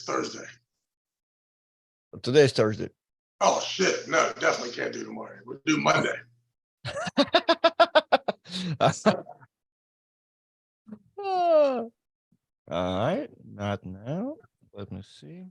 It's Thursday. Today's Thursday. Oh, shit. No, definitely can't do tomorrow. We'll do Monday. All right. Not now. Let me see.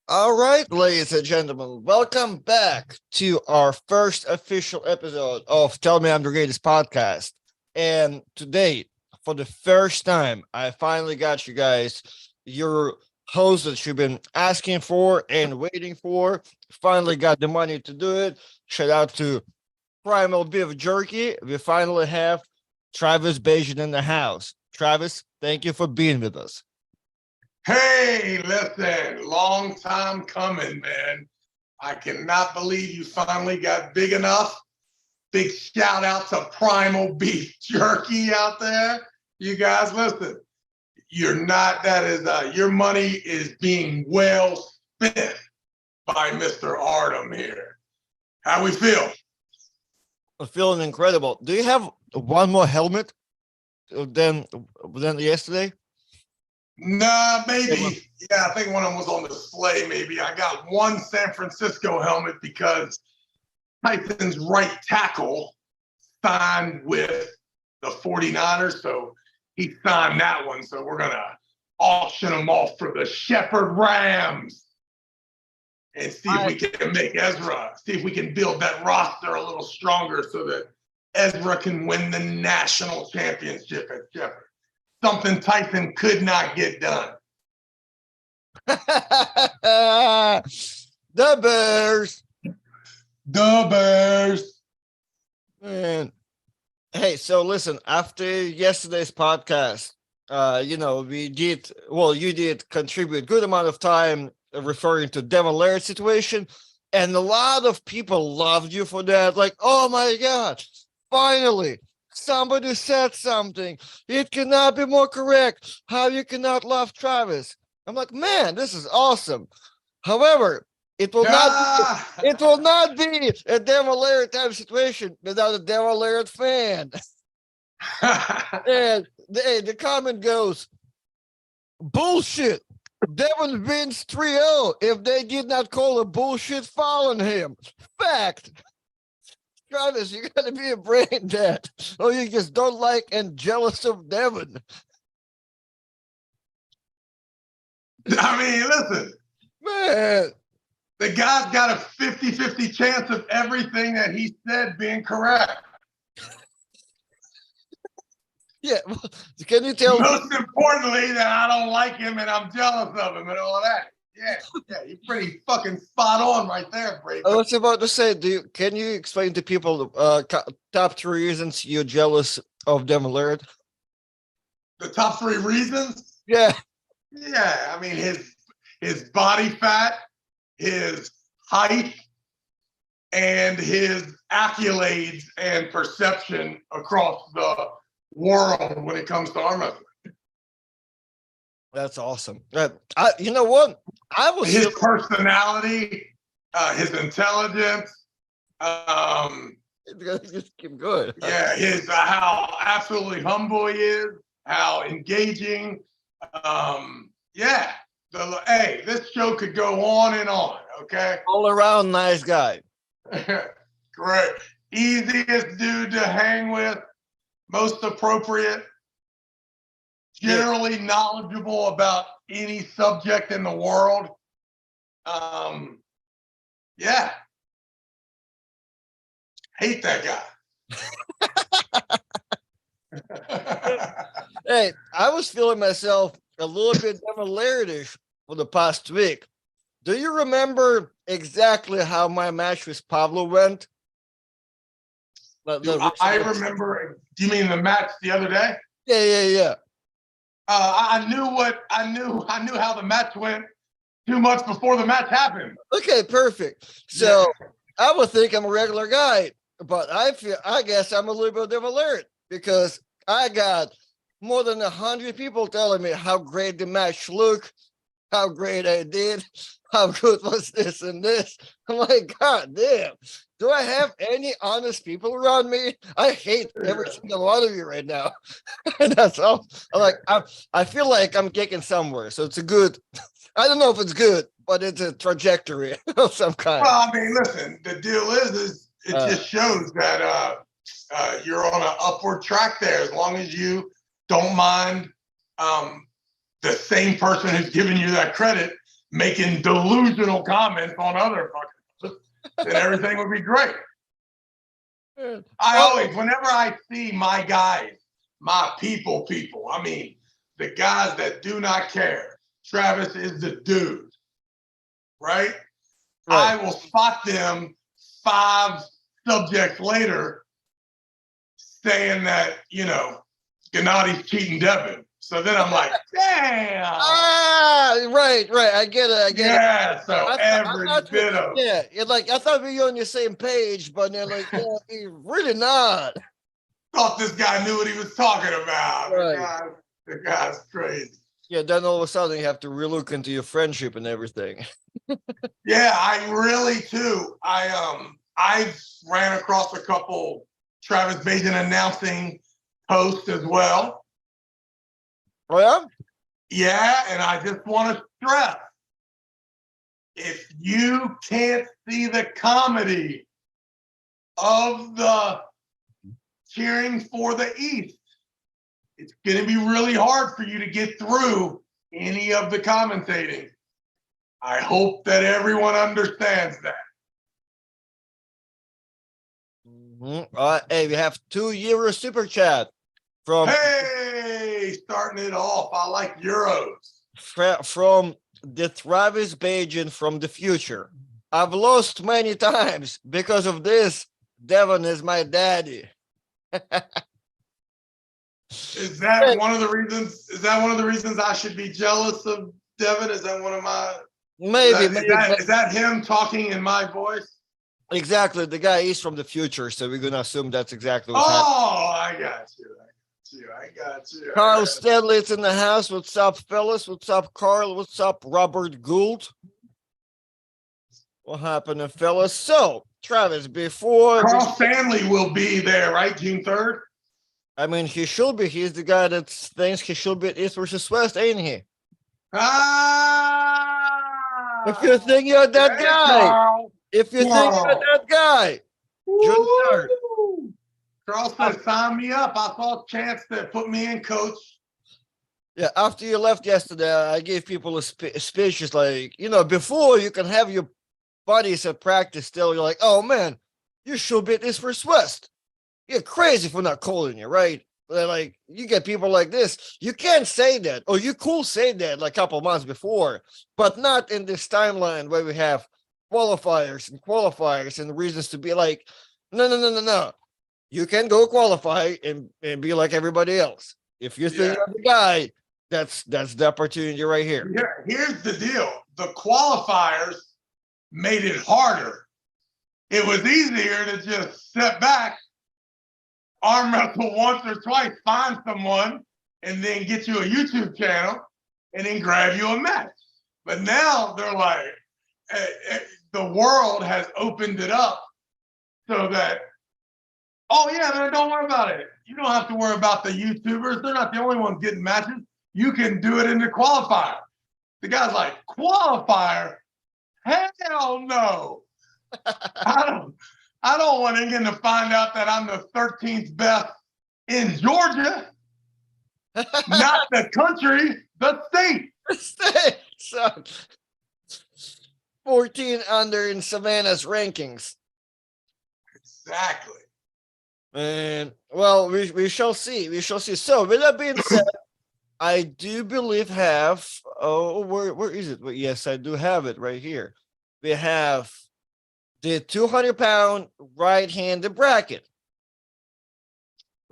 All right, ladies and gentlemen, welcome back to our first official episode of Tell Me I'm the Greatest podcast. And today, for the first time, I finally got you guys your host that you've been asking for and waiting for. Finally got the money to do it. Shout out to Primal Beef Jerky. We finally have Travis Bagent in the house. Travis, thank you for being with us. Hey, listen, long time coming, man. I cannot believe you finally got big enough. Big shout out to Primal Beef Jerky out there. You guys, listen, your money is being well spent by Mr. Artem here. How we feel? I'm feeling incredible. Do you have one more helmet than yesterday? Nah, maybe. Yeah, I think one of them was on display, maybe. I got one San Francisco helmet because Tyson's right tackle signed with the 49ers, so he signed that one. So we're going to auction them off for the Shepherd Rams and see if we can make see if we can build that roster a little stronger so that Ezra can win the national championship at Shepherd. Something Tyson could not get done. The Bears. The Bears. Man. Hey, so listen, after yesterday's podcast, you did contribute a good amount of time referring to Devin Laird's situation, and a lot of people loved you for that. Like, oh my God, finally. Somebody said something. It cannot be more correct. How you cannot love Travis? I'm like, man, this is awesome. However, it will not be a Devin Laird type situation without a Devin Laird fan. And the comment goes, bullshit. Devin wins 3-0 if they did not call a bullshit foul on him. Fact. Travis, you gotta be a brain dead, or you just don't like and jealous of Devin. I mean, listen, man, the guy's got a 50-50 chance of everything that he said being correct. Yeah, can you tell? Most importantly, that I don't like him and I'm jealous of him and all that. Yeah, you're pretty fucking spot on right there, Brady. I was about to say, can you explain to people top 3 reasons you're jealous of Devin Laird? The top 3 reasons? Yeah. Yeah, I mean his body fat, his height, and his accolades and perception across the world when it comes to arm wrestling. That's awesome. You know what? His personality, his intelligence. Just keep going. Yeah, his how absolutely humble he is, how engaging. Hey, this show could go on and on. Okay. All around nice guy. Great. Easiest dude to hang with. Most appropriate. Generally knowledgeable about any subject in the world. Hate that guy. Hey, I was feeling myself a little bit Devin Laird-ish for the past week. Do you remember exactly how my match with Pablo went? I remember. Do you mean the match the other day? Yeah. I knew how the match went 2 months before the match happened. Okay, perfect. So I would think I'm a regular guy, but I guess I'm a little bit Devin Laird because I got more than 100 people telling me how great the match looked, how great I did, how good was this and this. I'm like, God damn, do I have any honest people around me? I hate every single one of you right now. And that's all. I feel like I'm kicking somewhere. So it's a good, I don't know if it's good, but it's a trajectory of some kind. Well, I mean, listen, the deal is it just shows that you're on an upward track there as long as you don't mind the same person who's giving you that credit making delusional comments on other fucking, then everything would be great. I always, whenever I see my guys, my people, I mean, the guys that do not care, Travis is the dude, right? I will spot them 5 subjects later saying that, Gennadi's cheating Devin. So then I'm like, damn. Right. I get it. Yeah, so every bit of yeah, you're like, I thought we were on the same page, but they're like, yeah, you're really not. Thought this guy knew what he was talking about. Right. The guy's crazy. Yeah, then all of a sudden you have to relook into your friendship and everything. Yeah, I really too. I've ran across a couple Travis Bagent announcing posts as well. Oh yeah? Yeah, and I just want to stress, if you can't see the comedy of the cheering for the East, it's going to be really hard for you to get through any of the commentating. I hope that everyone understands that. Hey, we have €2 super chat from starting it off. I like euros. From the Travis Bagent from the future. I've lost many times because of this. Devin is my daddy. Is that one of the reasons? Is that one of the reasons I should be jealous of Devin? Is that one of my? Maybe. Is that him talking in my voice? Exactly. The guy is from the future, so we're gonna assume that's exactly what's happening. Oh, I got you. Carl Stanley, it's in the house. What's up, fellas? What's up, Carl? What's up, Robert Gould? What happened, fellas? So, Travis, before Carl Stanley will be there, right? June 3rd. I mean, he should be. He's the guy that thinks he should be at East versus West, ain't he? If you think you're that guy, Carl. June 3rd. Carl said, sign me up. I saw a chance to put me in, coach. Yeah, after you left yesterday, I gave people a speech. It's like, before you can have your buddies at practice still, you're like, oh man, you should be at East versus West. You're crazy for not calling you, right? Like, you get people like this. You can't say that, or you could say that like a couple months before, but not in this timeline where we have qualifiers and reasons to be like, no. You can go qualify and be like everybody else. If you think you're the guy, that's the opportunity right here. Yeah, here's the deal. The qualifiers made it harder. It was easier to just step back, arm wrestle once or twice, find someone, and then get you a YouTube channel, and then grab you a match. But now they're like, the world has opened it up so that, oh yeah, man, don't worry about it. You don't have to worry about the YouTubers. They're not the only ones getting matches. You can do it in the qualifier. The guy's like, qualifier? Hell no. I don't want England to find out that I'm the 13th best in Georgia. Not the country, the state. So 14 under in Savannah's rankings. Exactly. And well, we shall see. So with that being said, I do believe where is it? Well, yes, I do have it right here. We have the 200-pound right-handed bracket.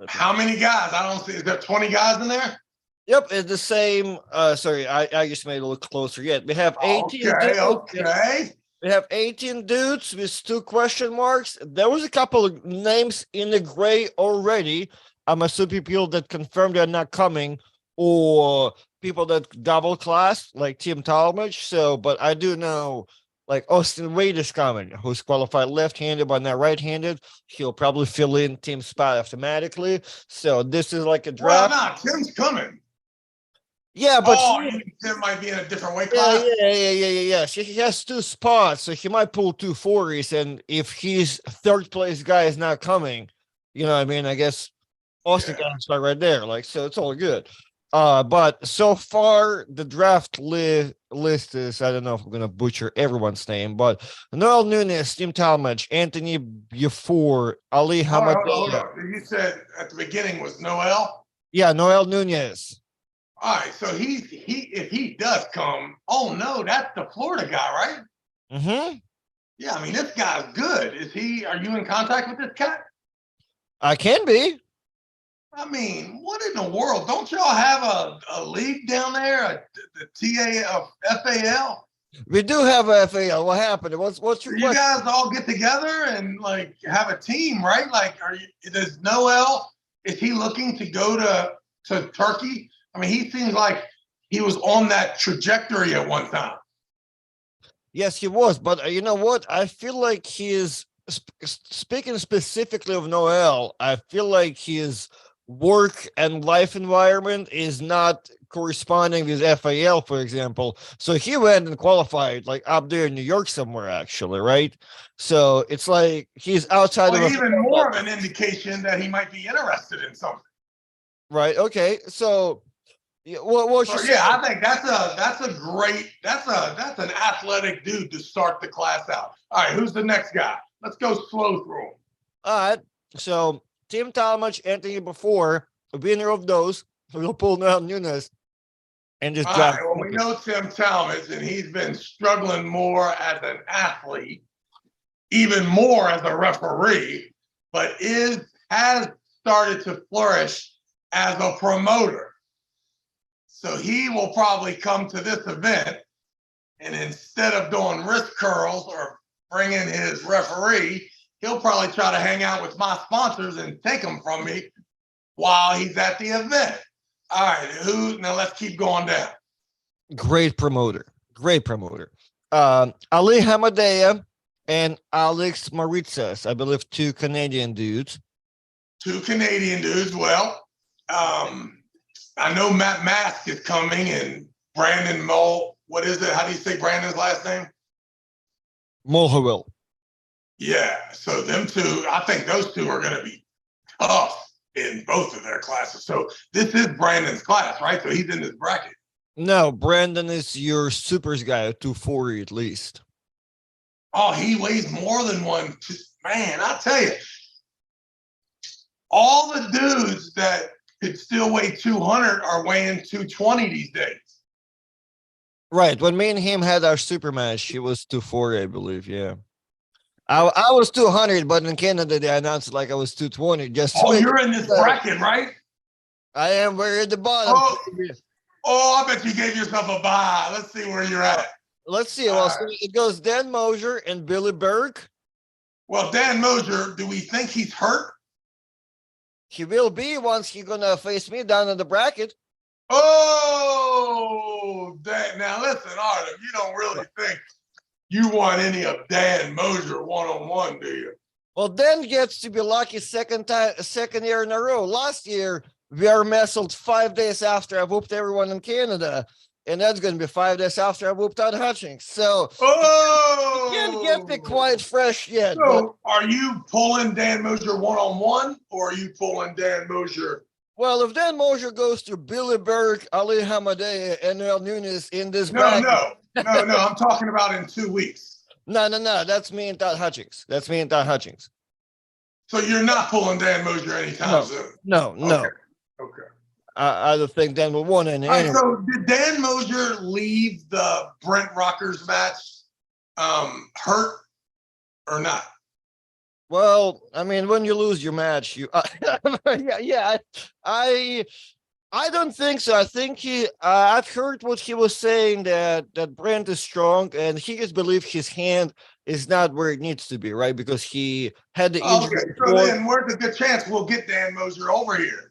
How many guys? I don't see. Is there 20 guys in there? Yep, it's the same. Sorry, I just made it look closer. Yet we have 18. Okay. We have 18 dudes with 2 question marks. There was a couple of names in the gray already. I'm assuming people that confirmed they're not coming or people that double class like Tim Talmadge. So, but I do know like Austin Wade is coming, who's qualified left-handed but not right-handed. He'll probably fill in Tim's spot automatically. So this is like a Well, draft. no, Tim's coming. Yeah, but Oh, you think Tim might be in a different weight yeah, class? yeah. He has two spots, so he might pull 240s. And if his third place guy is not coming, you know what I mean? I guess Austin Yeah. can start right there. Like, so it's all good. But so far the draft list is, I don't know if I'm gonna butcher everyone's name, but Noel Nunes, Tim Talmadge, Anthony Bufor, Ali All right, hold Hamadeh. on. You said at the beginning was Noel. Yeah, Noel Nunes. All right, so he if he does come, oh no, that's the Florida guy, right? Mm-hmm. Yeah, I mean this guy's good. Is he? Are you in contact with this cat? I can be. I mean, what in the world? Don't y'all have a league down there, the FAL? We do have a FAL. What happened? What's your You question? guys all get together and like have a team, right? Like, does Noel? Is he looking to go to Turkey? I mean, he seems like he was on that trajectory at one time. Yes, he was, but you know what? I feel like he is speaking specifically of Noel. I feel like his work and life environment is not corresponding with FAL, for example. So he went and qualified like up there in New York somewhere, actually, right? So it's like he's outside Well, of even more of an indication that he might be interested in something. right. Okay, so what So you yeah, I think that's an athletic dude to start the class out. All right, who's the next guy? Let's go slow through them. All right. So Tim Talmadge, Anthony before, a winner of those, we'll pull Noel Nunes and just All draft. right, well, we know Tim Talmadge, and he's been struggling more as an athlete, even more as a referee, but has started to flourish as a promoter. So he will probably come to this event, and instead of doing wrist curls or bringing his referee, he'll probably try to hang out with my sponsors and take them from me while he's at the event. All right, now let's keep going down. Great promoter. Great promoter. Ali Hamadeh and Alex Maritzas, I believe two Canadian dudes. Two Canadian dudes. Well, I know Matt Mask is coming and Brandon Mole. What is it? How do you say Brandon's last name? Mulhawil. Yeah. So them two, I think those two are going to be tough in both of their classes. So this is Brandon's class, right? So he's in this bracket. No, Brandon is your supers guy, 240 at least. Oh, he weighs more than one. Man, I tell you, all the dudes that could still weigh 200 are weighing 220 these days. Right. When me and him had our super match, he was 240, I believe. Yeah. I was 200, but in Canada, they announced it like I was 220. Just you're in this bracket, right? I am. We're at the bottom. I bet you gave yourself a bye. Let's see where you're at. Let's see. Well, so it goes Dan Mosier and Billy Berg. Well, Dan Mosier, do we think he's hurt? He will be once he's gonna face me down in the bracket. Oh, now listen, Artem, you don't really think you want any of Dan Mosier one-on-one, do you? Well, Dan gets to be lucky second year in a row. Last year, we are wrestled 5 days after I whooped everyone in Canada. And that's going to be 5 days after I whooped out Hutchings. So you can't get me quite fresh yet. So are you pulling Dan Mosier one-on-one, or are you pulling Dan Mosier? Well, if Dan Mosier goes to Billy Berg, Ali Hamadeh, and Noel Nunes in this No, bracket. No. I'm talking about in 2 weeks. No. That's me and Todd Hutchings. So you're not pulling Dan Mosier anytime soon? No. Okay. I don't think Dan will win any. All right, so did Dan Mosier leave the Brent Rockers match hurt or not? Well, I mean, when you lose your match, you I don't think so. I think I've heard what he was saying that Brent is strong, and he just believes his hand is not where it needs to be, right? Because he had the injury. Okay, so then where's a good chance we'll get Dan Mosier over here?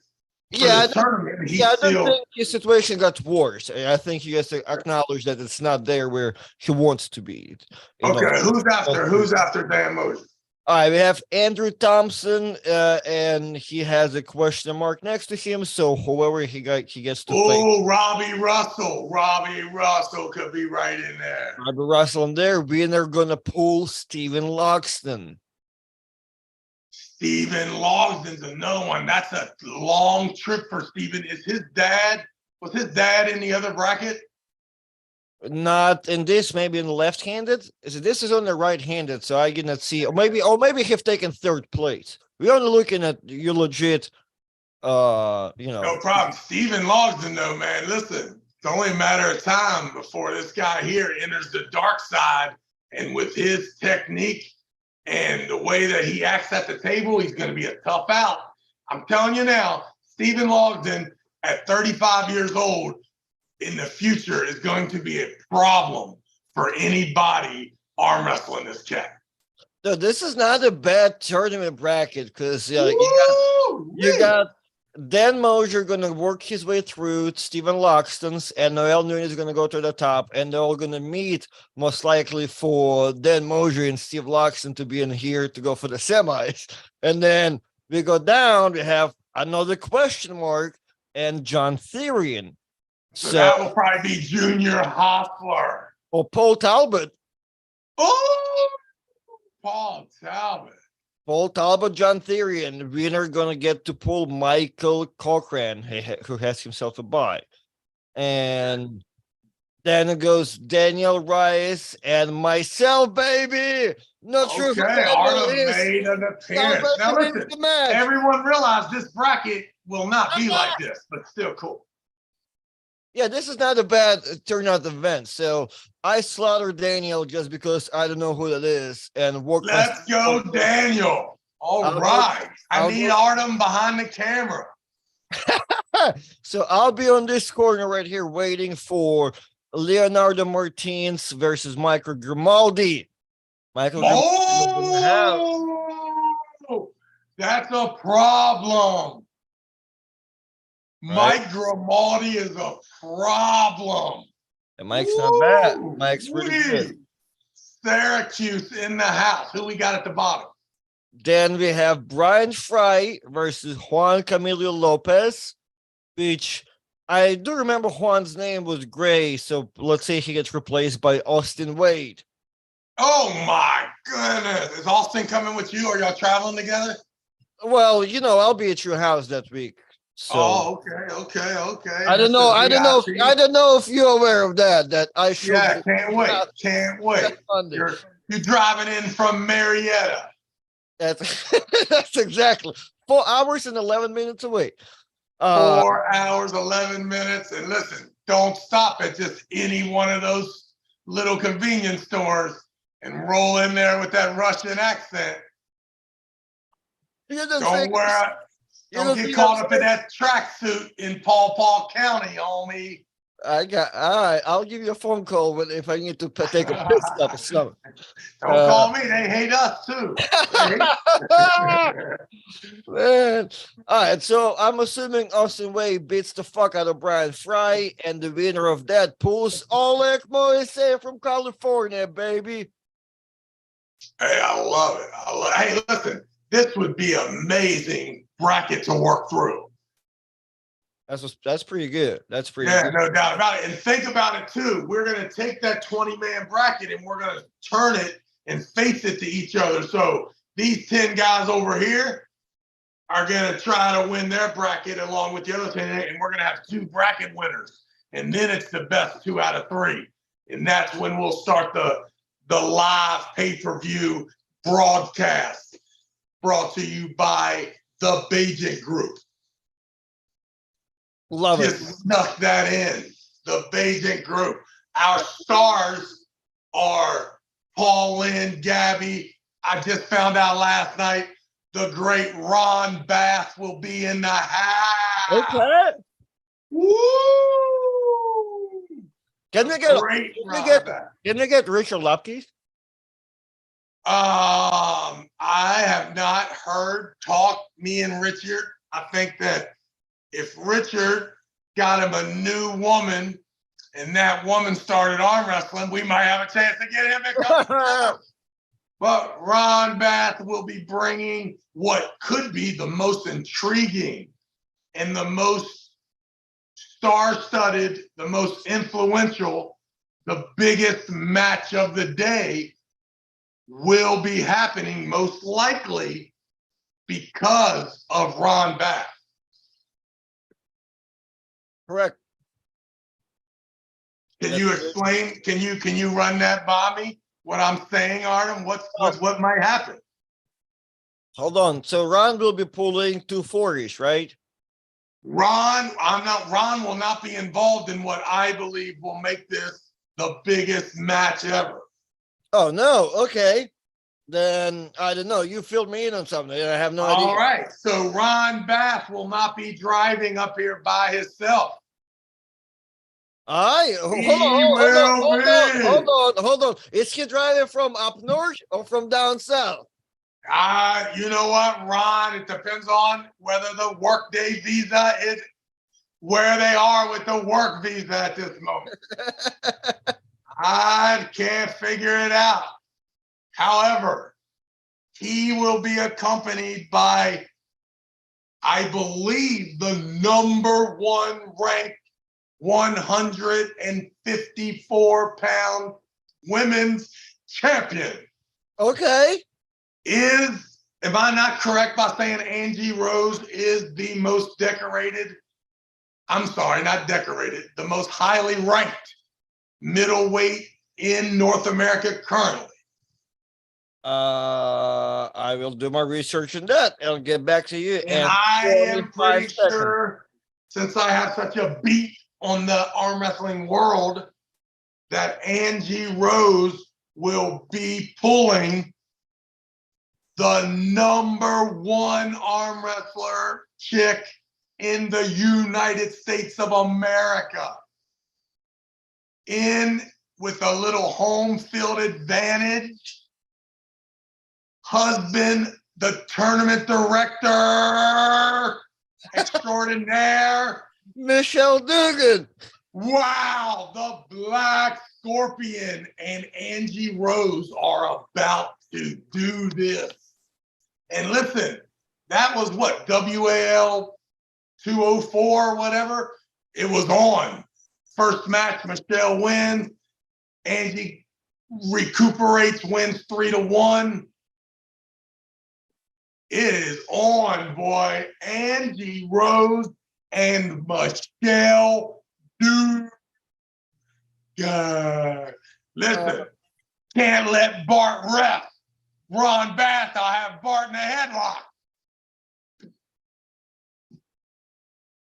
for Yeah, this tournament. yeah, He's I don't still think his situation got worse. I think he has to acknowledge that it's not there where he wants to be. You know. okay. Who's after Dan Mosher? All right, we have Andrew Thompson, and he has a question mark next to him. So whoever he gets to play. Oh, Robbie Russell. Robbie Russell could be right in there. Robbie Russell in there. Winner gonna pull Stephen Loxton. Stephen Logsden's another one. That's a long trip for Stephen. Was his dad in the other bracket? Not in this, maybe in the left-handed. This is on the right-handed, so I cannot see. Or maybe have taken third place. We're only looking at your legit No problem. Stephen Logsden, though, man, listen, it's only a matter of time before this guy here enters the dark side. And with his technique and the way that he acts at the table, he's going to be a tough out. I'm telling you now, Stephen Logsden at 35 years old in the future is going to be a problem for anybody arm wrestling this cat. No, this is not a bad tournament bracket because you got Dan Mosher going to work his way through Stephen Loxton's, and Noel Nunez is going to go to the top, and they're all going to meet most likely for Dan Mosher and Steve Loxton to be in here to go for the semis. And then we go down, we have another question mark and John Therian. So that will probably be Junior Hoffler. Or Paul Talbot. Oh, Paul Talbot. Paul Talbot, John Therian. The winner going to get to pull Michael Cochran, who has himself a bye. And then it goes Daniel Rice and myself, baby. Not sure who Artem made an appearance. Now listen, everyone realize this bracket will not be like this, but still cool. Yeah, this is not a bad turnout event. So I slaughter Daniel just because I don't know who that is and work. Let's go, Daniel. All right. I need Artem behind the camera. So I'll be on this corner right here waiting for Leonardo Martins versus Michael Grimaldi. That's a problem. Right? Mike Grimaldi is a problem. And Mike's not bad. Mike's really good. Syracuse in the house. Who we got at the bottom? Then we have Brian Fry versus Juan Camilo Lopez, which I do remember Juan's name was Gray. So let's say he gets replaced by Austin Wade. Oh my goodness. Is Austin coming with you? Are y'all traveling together? Well, I'll be at your house that week. So, okay. I don't know if you're aware of that. That I should. Yeah, can't wait. You're driving in from Marietta. That's exactly 4 hours and 11 minutes away. 4 hours, 11 minutes, and listen, don't stop at just any one of those little convenience stores and roll in there with that Russian accent. Don't get caught up in that tracksuit in Paw Paw County, homie. All right. I'll give you a phone call if I need to take a piss stop or something. Don't call me. They hate us too. Man. All right. So I'm assuming Austin Wade beats the fuck out of Brian Fry, and the winner of that pulls Oleg Moise from California, baby. Hey, I love it. Hey, listen, this would be amazing bracket to work through. That's pretty good. That's pretty good. No doubt about it. And think about it too. We're going to take that 20-man bracket and we're going to turn it and face it to each other. So these 10 guys over here are going to try to win their bracket along with the other 10, and we're going to have 2 bracket winners. And then it's the best 2 out of 3. And that's when we'll start the live pay-per-view broadcast brought to you by the Bagent Group. Love it. Just snuck that in. The Bagent Group. Our stars are Paul Lynn, Gabby. I just found out last night the great Ron Bass will be in the house. Okay. Woo! Can we get Richard Lupke? I have not heard talk. Me and Richard. I think that if Richard got him a new woman and that woman started arm wrestling, we might have a chance to get him to come. But Ron Bath will be bringing what could be the most intriguing and the most star-studded, the most influential, the biggest match of the day will be happening most likely because of Ron Bath. Correct. Can you explain? Can you run that by me? What I'm saying, Artem? What might happen? Hold on. So Ron will be pulling 240s, right? Ron will not be involved in what I believe will make this the biggest match ever. Oh no. Okay. Then I don't know. You filled me in on something. I have no idea. All right. So Ron Bath will not be driving up here by himself. Hold on. Is he driving from up north or from down south? You know what, Ron? It depends on whether the workday visa is where they are with the work visa at this moment. I can't figure it out. However, he will be accompanied by, I believe, the number one ranked 154-pound women's champion. Okay. Am I not correct by saying Angie Rose is the most decorated? I'm sorry, not decorated, the most highly ranked middleweight in North America currently. I will do my research on that. I'll get back to you. And I am pretty sure, since I have such a beat on the arm wrestling world, that Angie Rose will be pulling the number one arm wrestler chick in the United States of America. In with a little home field advantage. Husband, the tournament director extraordinaire. Michelle Dugan. Wow, the Black Scorpion and Angie Rose are about to do this. And listen, that was what, WAL 204 or whatever? It was on. First match, Michelle wins. Angie recuperates, wins 3-1. It is on, boy. Angie Rose and Michelle Dugan. Listen, can't let Bart rest. Ron Bath, I'll have Bart in a headlock.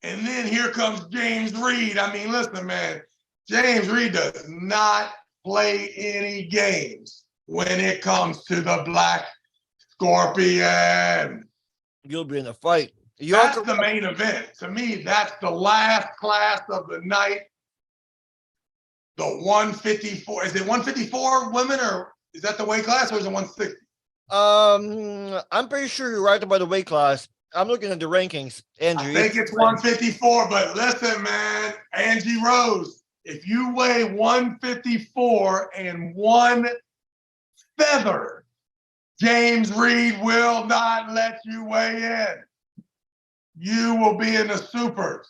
And then here comes James Reed. I mean, listen, man, James Reed does not play any games when it comes to the Black Scorpion. You'll be in a fight. That's the main event. To me, that's the last class of the night. The 154. Is it 154 women, or is that the weight class, or is it 160? I'm pretty sure you're right about the weight class. I'm looking at the rankings, Andrew. I think it's 154, but listen, man, Angie Rose, if you weigh 154 and one feather, James Reed will not let you weigh in. You will be in the supers.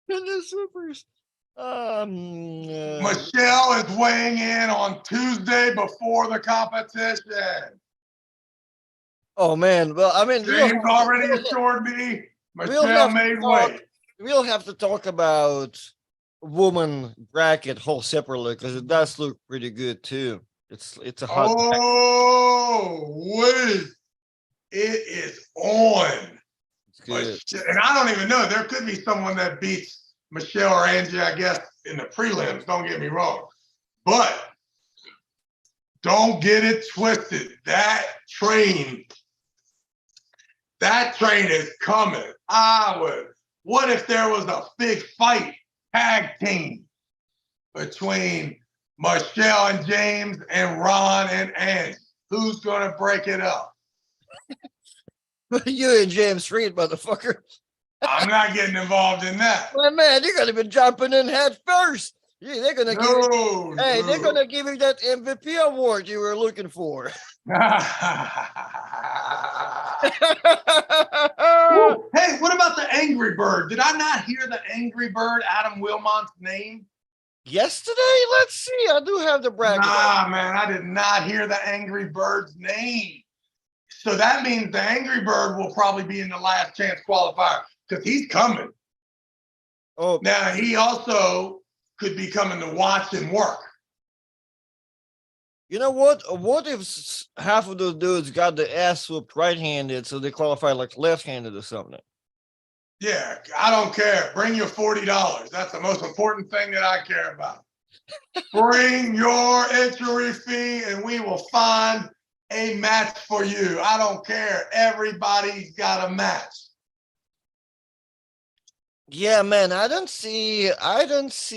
In the supers. Michelle is weighing in on Tuesday before the competition. Oh man, well, I mean, James already assured me Michelle made weight. We'll have to talk about woman bracket whole separately because it does look pretty good too. It's a hot. Oh wait, it is on. It's good. And I don't even know. There could be someone that beats Michelle or Angie, I guess, in the prelims. Don't get me wrong, but don't get it twisted. That train is coming. What if there was a big fight, tag team, between Michelle and James and Ron and Angie? Who's going to break it up? You and James Reed, motherfucker. I'm not getting involved in that. My man, you're gonna be jumping in head first. Yeah, they're gonna give you, hey, they're No. gonna give you that MVP award you were looking for. Woo. Hey, what about the Angry Bird? Did I not hear the Angry Bird, Adam Wilmont's name? Yesterday, let's see. I do have the bracket. Nah, man, I did not hear the Angry Bird's name. So that means the Angry Bird will probably be in the last chance qualifier because he's coming. Oh, Now, he also could be coming to watch and work. you know what? What if half of those dudes got the ass whooped right-handed, so they qualify like left-handed or something? Yeah, I don't care. Bring your $40. That's the most important thing that I care about. Bring your entry fee and we will find a match for you. I don't care. Everybody's got a match. Yeah, man. I don't see Adam's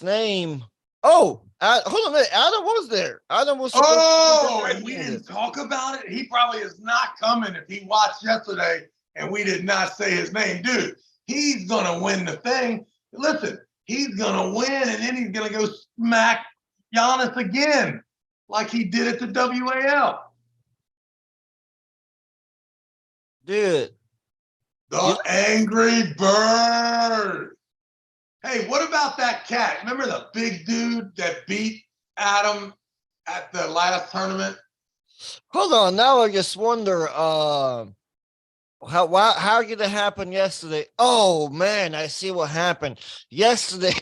name. Oh, hold on a minute. Adam was there. Adam was. And we didn't talk about it. He probably is not coming if he watched yesterday and we did not say his name. Dude, he's going to win the thing. Listen, he's going to win and then he's going to go smack Giannis again like he did at the WAL. Dude. The Angry Bird. Hey, what about that cat? Remember the big dude that beat Adam at the last tournament? Hold on. Now I just wonder how did it happen yesterday? Oh man, I see what happened yesterday.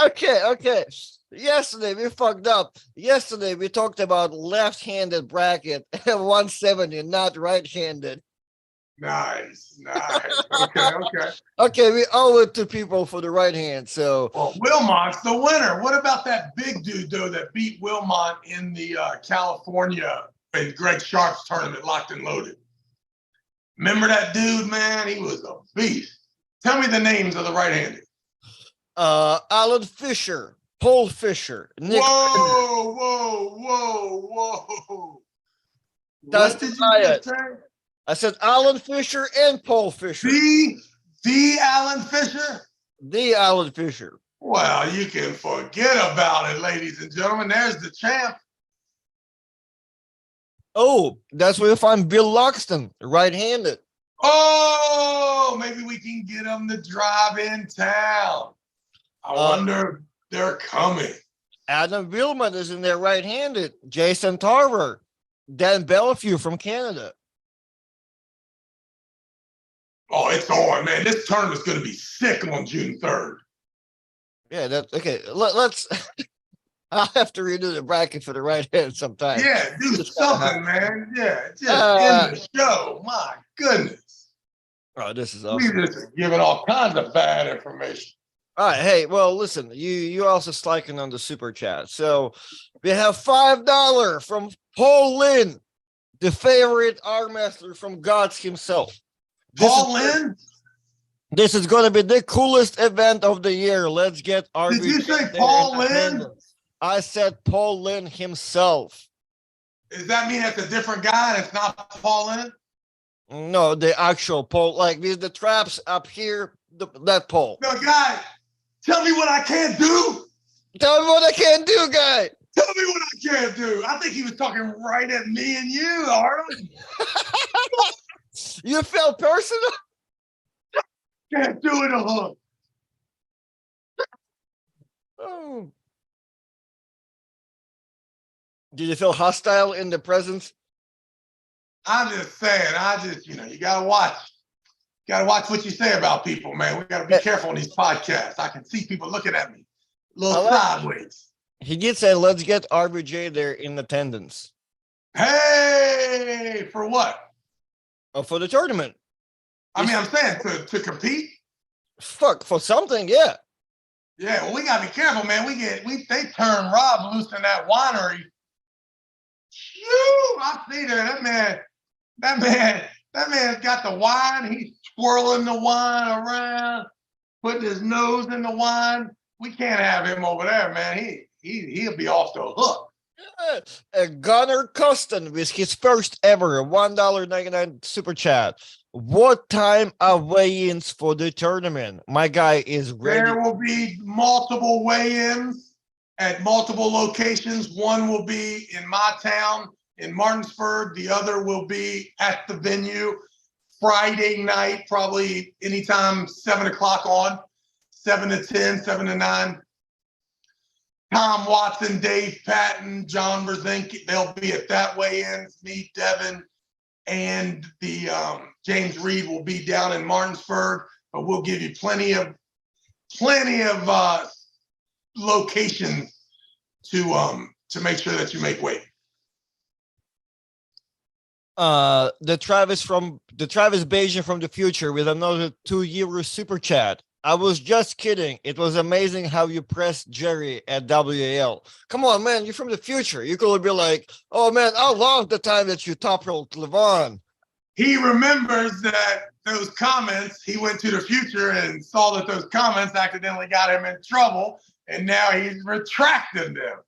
Okay. Yesterday we fucked up. Yesterday we talked about left-handed bracket at 170, not right-handed. Nice. Okay. Okay, we owe it to people for the right hand. So, well, Wilmot's the winner. What about that big dude though that beat Wilmot in the California and Greg Sharp's tournament, locked and loaded? Remember that dude, man? He was a beast. Tell me the names of the right-handed. Alan Fisher, Paul Fisher, Nick. Whoa. That's what did you just say? I said Alan Fisher and Paul Fisher. The Alan Fisher? The Alan Fisher. Well, you can forget about it, ladies and gentlemen. There's the champ. Oh, that's where you find Bill Loxton, right-handed. Oh, maybe we can get them to drive in town. I wonder if they're coming. Adam Wilmot is in there right-handed. Jason Tarver, Dan Bellevue from Canada. Oh, it's on, man. This tournament's going to be sick on June 3rd. Yeah, that's okay. Let's. I'll have to redo the bracket for the right hand sometime. Yeah, do something, man. Yeah, just in the show. My goodness. Oh, this is awesome. We're just giving all kinds of bad information. All right, hey, well, listen, you also sliking on the super chat. So we have $5 from Paul Lynn, the favorite arm wrestler from Gods himself. Paul Lynn? This is going to be the coolest event of the year. Let's get RB. Did you say Paul Lynn? I said Paul Lynn himself. Does that mean it's a different guy and it's not Paul Lynn? No, the actual Paul, like the traps up here, that Paul. No, guy, tell me what I can't do. Tell me what I can't do, guy. Tell me what I can't do. I think he was talking right at me and you, Arnold. You felt personal? Can't do it a hook. Oh. Did you feel hostile in the presence? I'm just saying, you gotta watch. You gotta watch what you say about people, man. We gotta be careful on these podcasts. I can see people looking at me a little sideways. He did say, let's get RBJ there in attendance. Hey, for what? Oh, for the tournament. I'm saying to compete. Fuck, for something, yeah. Yeah, well, we gotta be careful, man. They turn Rob loose in that winery. Shoo! I see there. That man's got the wine. He's twirling the wine around, putting his nose in the wine. We can't have him over there, man. He'll be off the hook. Gunnar Custon with his first ever $1.99 super chat. What time are weigh-ins for the tournament? My guy is ready. There will be multiple weigh-ins at multiple locations. One will be in my town in Martinsburg. The other will be at the venue Friday night, probably anytime 7 o'clock on, 7 to 10, 7 to 9. Tom Watson, Dave Patton, John Brzezinski, they'll be at that weigh-in. Me, Devin, and the James Reed will be down in Martinsburg, but we'll give you plenty of locations to make sure that you make weight. The Travis Bagent from the future with another €2 super chat. I was just kidding. It was amazing how you pressed Jerry at WAL. Come on, man. You're from the future. You could be like, oh, man, I love the time that you toppled Levon. He remembers that those comments, he went to the future and saw that those comments accidentally got him in trouble, and now he's retracting them.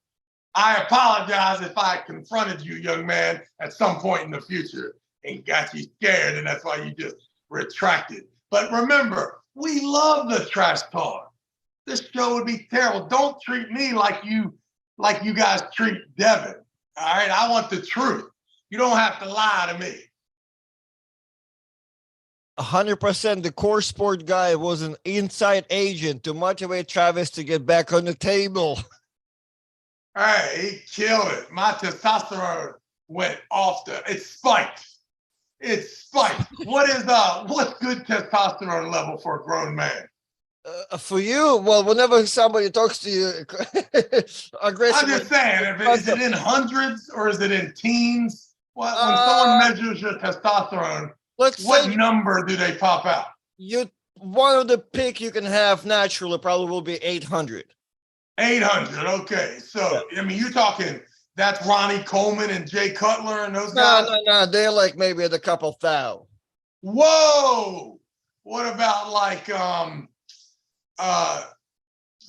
I apologize if I confronted you, young man, at some point in the future and got you scared, and that's why you just retracted. But remember, we love the trash talk. This show would be terrible. Don't treat me like you guys treat Devin. All right, I want the truth. You don't have to lie to me. 100%. The core sport guy was an inside agent to motivate Travis to get back on the table. All right, he killed it. My testosterone went off it's spiked. It's spiked. What's good testosterone level for a grown man? For you, well, whenever somebody talks to you, aggressive. I'm just saying, is it in hundreds or is it in teens? Well, when someone measures your testosterone, what number do they pop out? One of the pick you can have naturally probably will be 800. 800, okay. So, yeah. I mean, you're talking, that's Ronnie Coleman and Jay Cutler and those guys? No. They're like maybe at a couple thousand. Whoa! What about like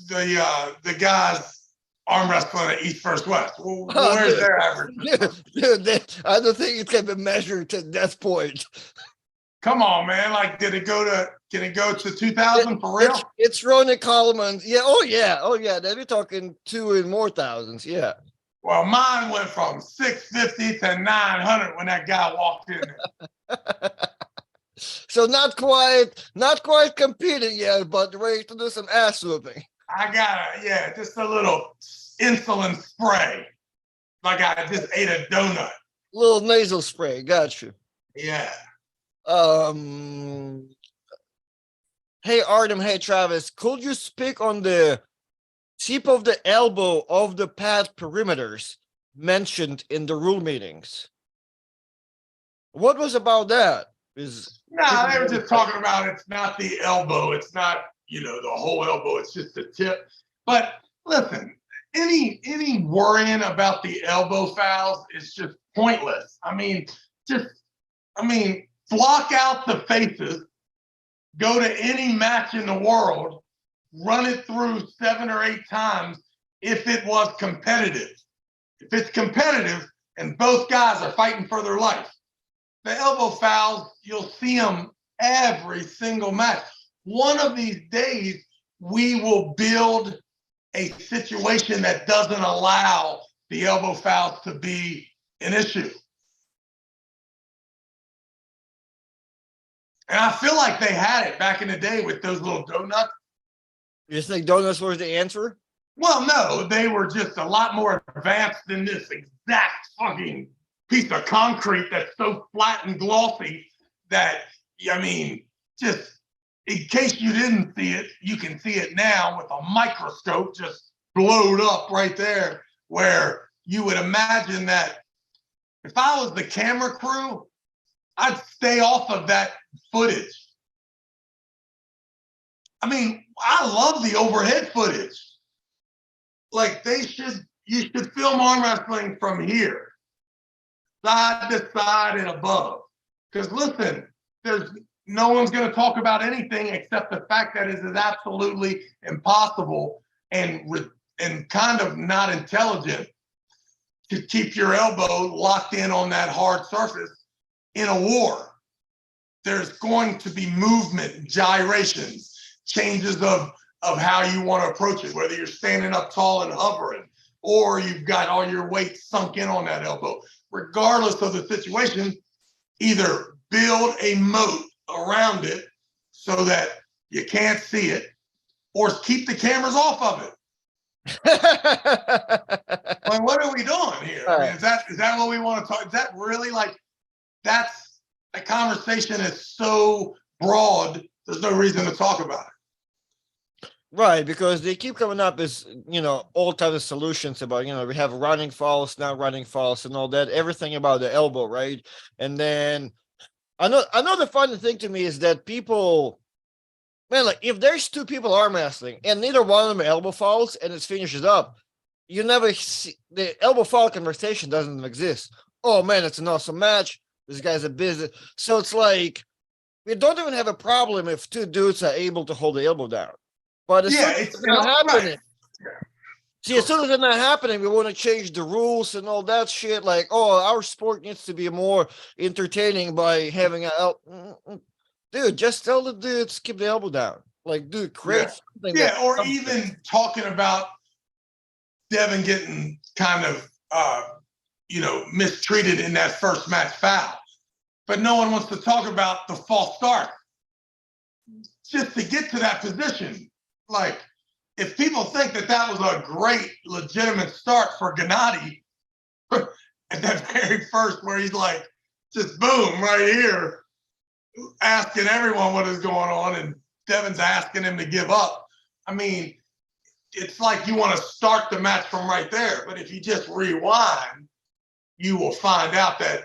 the guys arm wrestling at East First West? Where's their average? Dude, I don't think it can be measured to that point. Come on, man. Like, can it go to 2,000 for real? It's Ronnie Coleman. Yeah. Oh, yeah. They're talking 2 and more thousands. Yeah. Well, mine went from 650 to 900 when that guy walked in there. So not quite competing yet, but ready to do some ass whooping. I got just a little insulin spray. Like I just ate a donut. Little nasal spray. Got you. Yeah. Hey Artem, hey Travis, could you speak on the tip of the elbow of the pad perimeters mentioned in the rule meetings? What was about that? They were just talking about it's not the elbow, it's not the whole elbow, it's just the tip. But listen, any worrying about the elbow fouls is just pointless. Block out the faces, go to any match in the world, run it through 7 or 8 times if it was competitive. If it's competitive and both guys are fighting for their life, the elbow fouls, you'll see them every single match. One of these days, we will build a situation that doesn't allow the elbow fouls to be an issue. And I feel like they had it back in the day with those little donuts. You think donuts was the answer? Well, no, they were just a lot more advanced than this exact fucking piece of concrete that's so flat and glossy that, just in case you didn't see it, you can see it now with a microscope just blowed up right there, where you would imagine that if I was the camera crew, I'd stay off of that footage. I love the overhead footage. Like you should film arm wrestling from here, side to side and above. Because listen, no one's going to talk about anything except the fact that it is absolutely impossible and kind of not intelligent to keep your elbow locked in on that hard surface in a war. there's going to be movement, gyrations, changes of how you want to approach it, whether you're standing up tall and hovering, or you've got all your weight sunk in on that elbow. Regardless of the situation, either build a moat around it so that you can't see it, or keep the cameras off of it. Like, what are we doing here? I mean, is that what we want to talk? Is that really like, that's a conversation is so broad, there's no reason to talk about it. Right, because they keep coming up as, all types of solutions about, we have running falls, not running falls and all that, everything about the elbow, right? And then another funny thing to me is that people, man, like if there's two people arm wrestling and neither one of them elbow falls and it finishes up, you never see the elbow fall conversation doesn't exist. Oh man, it's an awesome match. This guy's a business. So it's like we don't even have a problem if two dudes are able to hold the elbow down. But as soon as it's not happening, see, as soon as it's not happening, we want to change the rules and all that shit. Like, oh, our sport needs to be more entertaining by having a dude. Just tell the dudes keep the elbow down. Like, dude, create something. Yeah, or even talking about Devin getting kind of mistreated in that first match foul, but no one wants to talk about the false start. Just to get to that position, like if people think that was a great legitimate start for Gennady at that very first, where he's like just boom right here, asking everyone what is going on, and Devin's asking him to give up. I mean, it's like you want to start the match from right there, but if you just rewind, you will find out that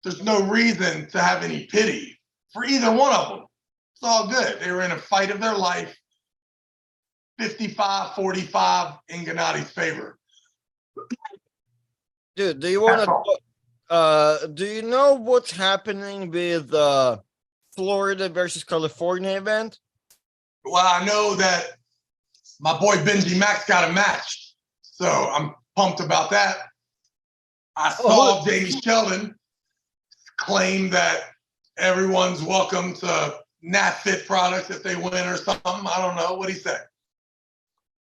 there's no reason to have any pity for either one of them. It's all good. They were in a fight of their life, 55-45 in Gennady's favor. Dude, do you want to? Do you know what's happening with Florida versus California event? Well, I know that my boy Benji Max got a match, so I'm pumped about that. I saw Jamie Sheldon claim that everyone's welcome to NatFit products if they win or something. I don't know. What he said?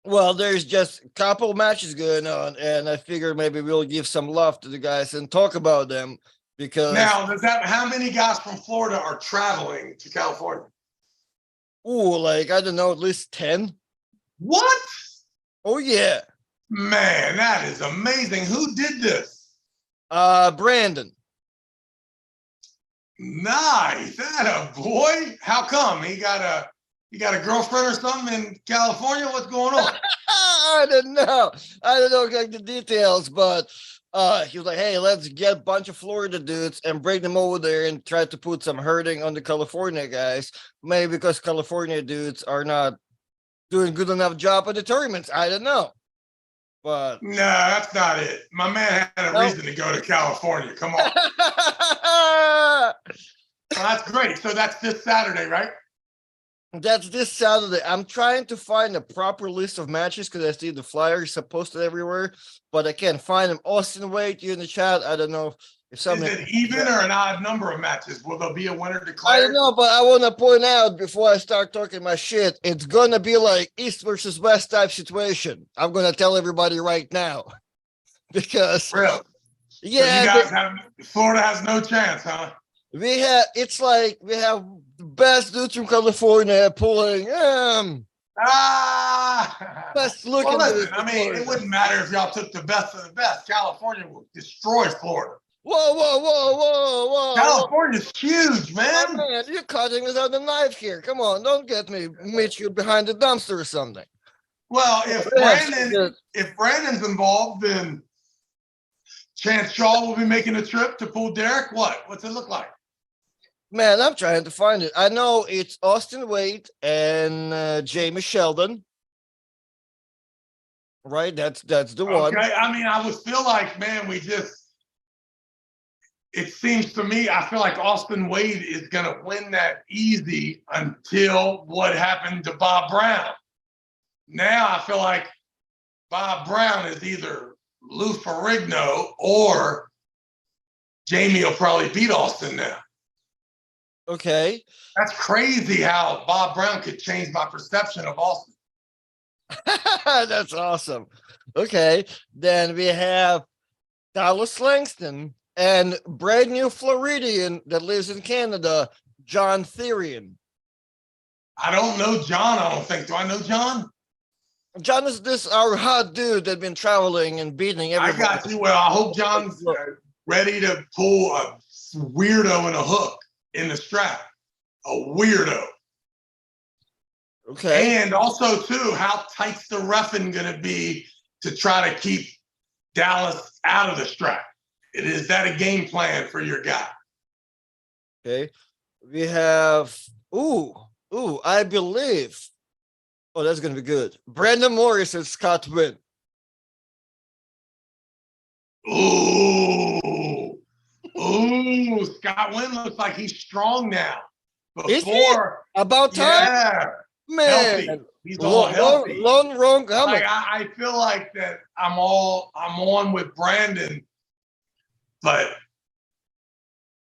Well, there's just a couple matches going on, and I figured maybe we'll give some love to the guys and talk about them, because now how many guys from Florida are traveling to California? Ooh, like I don't know, at least 10. What? Oh yeah. Man, that is amazing. Who did this? Brandon. Nice. That a boy. How come? He got a girlfriend or something in California? What's going on? I don't know like the details, but he was like, hey, let's get a bunch of Florida dudes and bring them over there and try to put some hurting on the California guys. Maybe because California dudes are not doing good enough job at the tournaments. I don't know. But no, that's not it. My man had a reason to go to California. Come on. Well, that's great. So that's this Saturday, right? That's this Saturday. I'm trying to find a proper list of matches because I see the flyers are posted everywhere, but I can't find them. Austin Wade, you in the chat. I don't know if something. Is it even or an odd number of matches? Will there be a winner declared? I don't know, but I want to point out before I start talking my shit, it's going to be like East versus West type situation. I'm going to tell everybody right now. Because. Really? Yeah. So Florida has no chance, huh? We have the best dudes from California pulling best looking. Well, listen, I mean, it wouldn't matter if y'all took the best of the best. California will destroy Florida. Whoa. California's huge, man. Oh, man, you're cutting us out the knife here. Come on, don't get me meet you behind the dumpster or something. Well, if Brandon's involved, then Chance Shaw will be making a trip to pull Derek. What's it look like? Man, I'm trying to find it. I know it's Austin Wade and Jamie Sheldon. Right? That's the one. Okay. I mean, I would feel like, man, it seems to me, I feel like Austin Wade is going to win that easy until what happened to Bob Brown. Now I feel like Bob Brown is either Lou Ferrigno or Jamie will probably beat Austin now. Okay. That's crazy how Bob Brown could change my perception of Austin. That's awesome. Okay. Then we have Dallas Langston and brand new Floridian that lives in Canada, John Therian. I don't know John, I don't think. Do I know John? John is this our hot dude that been traveling and beating everybody. I got you. Well, I hope John's ready to pull a weirdo in a hook in the strap. A weirdo. Okay. And also, too, how tight's the roughing going to be to try to keep Dallas out of the strap? Is that a game plan for your guy? Okay. We have, I believe. Oh, that's going to be good. Brandon Morris and Scott Wynn. Ooh. Scott Wynn looks like he's strong now. Is he? Before, About time? yeah, Man. healthy. He's all healthy. Long wrong Like I feel like that I'm on with Brandon, but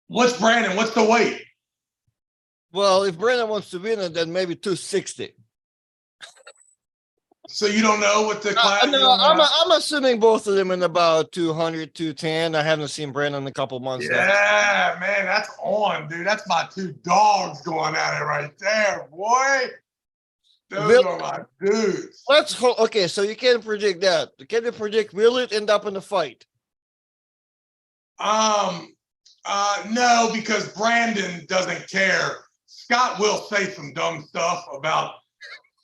what's Brandon? What's the weight? Well, if Brandon wants to win it, then maybe 260. So you don't know what the class? No, I'm assuming both of them in about 200, 210. I haven't seen Brandon in a couple months. Yeah, man, that's on, dude. That's my two dogs going at it right there, boy. Those are my dudes. Okay, so you can't predict that. Can you predict will it end up in a fight? No, because Brandon doesn't care. Scott will say some dumb stuff about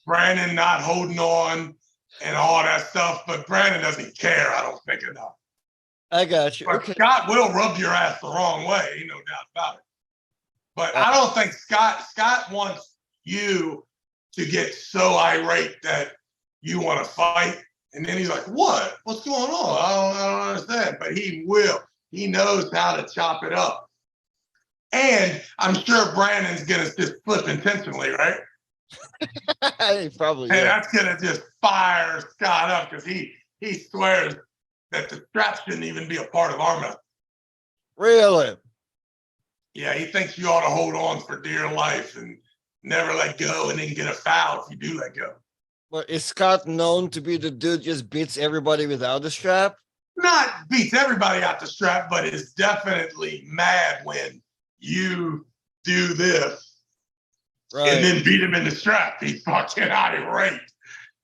Brandon not holding on and all that stuff, but Brandon doesn't care, I don't think, enough. I got you. But okay. Scott will rub your ass the wrong way, ain't no doubt about it. But I don't think Scott wants you to get so irate that you want to fight. And then he's like, what? What's going on? I don't understand. But he will. He knows how to chop it up. And I'm sure Brandon's going to just flip intentionally, right? Probably. And that's going to just fire Scott up because he swears that the strap shouldn't even be a part of our method. Really? Yeah, he thinks you ought to hold on for dear life and never let go and then get a foul if you do let go. But is Scott known to be the dude just beats everybody without the strap? Not beats everybody out the strap, but is definitely mad when you do this and then beat him in the strap. He's fucking irate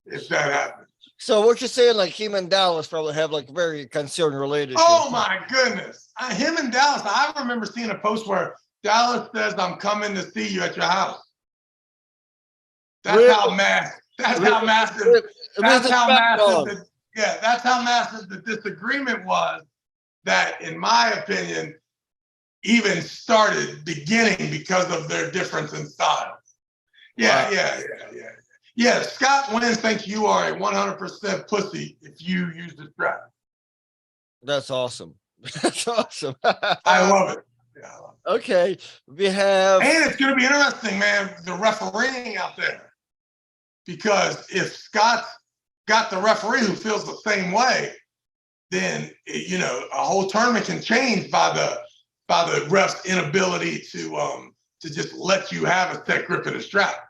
if that happens. So what you're saying, like him and Dallas probably have like very concerned relationship. Oh my goodness. Him and Dallas, I remember seeing a post where Dallas says, I'm coming to see you at your house. That's really? How massive. That's really? How massive. Really? That's how massive. That's how massive the disagreement was. That, in my opinion, even started beginning because of their difference in style. Yeah. Scott Wynn thinks you are a 100% pussy if you use the strap. That's awesome. That's awesome. I love it. Yeah, I love it. Okay, we have, and it's going to be interesting, man. The refereeing out there, because if Scott's got the referee who feels the same way, then a whole tournament can change by the ref's inability to just let you have a set grip of the strap.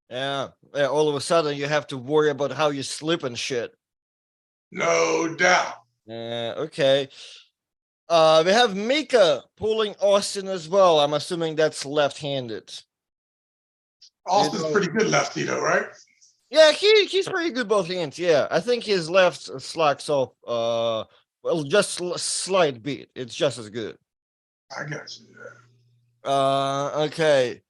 Yeah. All of a sudden you have to worry about how you slip and shit. No doubt. Okay. We have Mika pulling Austin as well. I'm assuming that's left-handed. Austin's pretty good lefty though, right? Yeah, he's pretty good both hands. Yeah, I think his left slacks off. Just slight bit. It's just as good. I got you. Okay.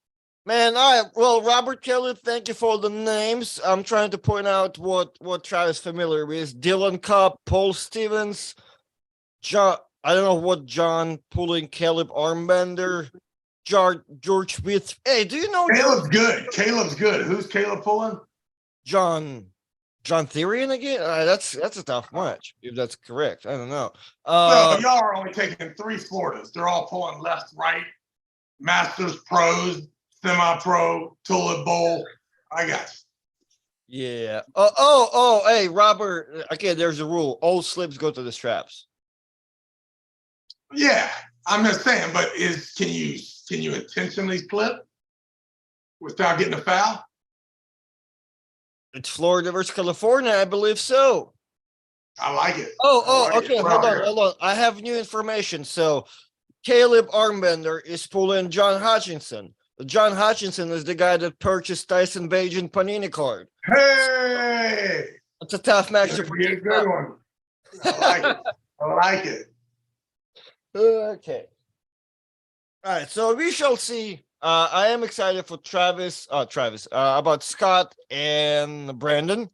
Man, all right. Well, Robert Kelly, thank you for the names. I'm trying to point out what Travis is familiar with. Dylan Cobb, Paul Stevens, John. I don't know what John pulling Caleb Armbender, George Smith. Hey, do you know Caleb's good? Caleb's good. Who's Caleb pulling? John Therian again? That's a tough match, if that's correct. I don't know. So y'all are only taking 3 Floridas. They're all pulling left, right, Masters, Pros, Semi-Pro, Tulip Bowl. I got you. Yeah. Hey, Robert. Okay, there's a rule. All slips go to the straps. Yeah, I'm just saying. But can can you intentionally slip without getting a foul? It's Florida versus California, I believe so. I like it. Okay. Hold on. I have new information. So Caleb Armbender is pulling John Hutchinson. John Hutchinson is the guy that purchased Tyson Bagent Panini card. Hey, It's a tough matchup. it's a good one. I like it. I like it. Okay. All right. So we shall see. I am excited for about Scott and Brandon.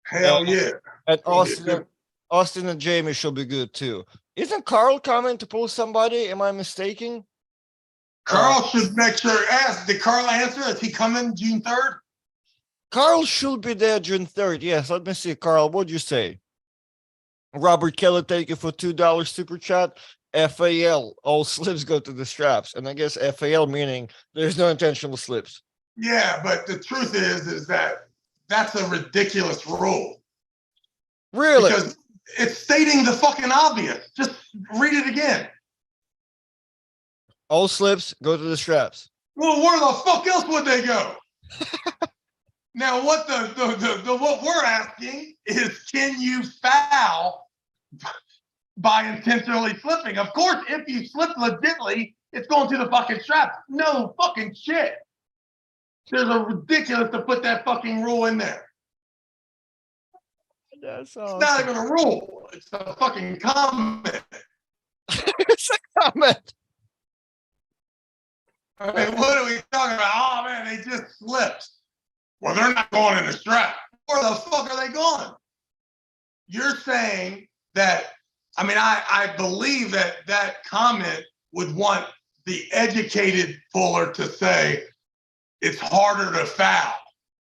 Hell yeah. And Austin and Jamie should be good too. Isn't Carl coming to pull somebody? Am I mistaken? Carl should make sure. Did Carl answer? Is he coming June 3rd? Carl should be there June 3rd. Yes, let me see. Carl, what'd you say? Robert Kelly, thank you for $2 super chat. FAL, all slips go to the straps. And I guess FAL meaning there's no intentional slips. Yeah, but the truth is that that's a ridiculous rule. Really? Because it's stating the fucking obvious. Just read it again. All slips go to the straps. Well, where the fuck else would they go? Now, what what we're asking is, can you foul by intentionally slipping? Of course, if you slip legitly, it's going to the fucking straps. No fucking shit. There's a ridiculous to put that fucking rule in there. That's awesome. It's not even a rule. It's a fucking comment. It's a comment. I mean, what are we talking about? Oh, man, they just slipped. Well, they're not going in the strap. Where the fuck are they going? You're saying that, I mean, I believe that comment would want the educated puller to say it's harder to foul.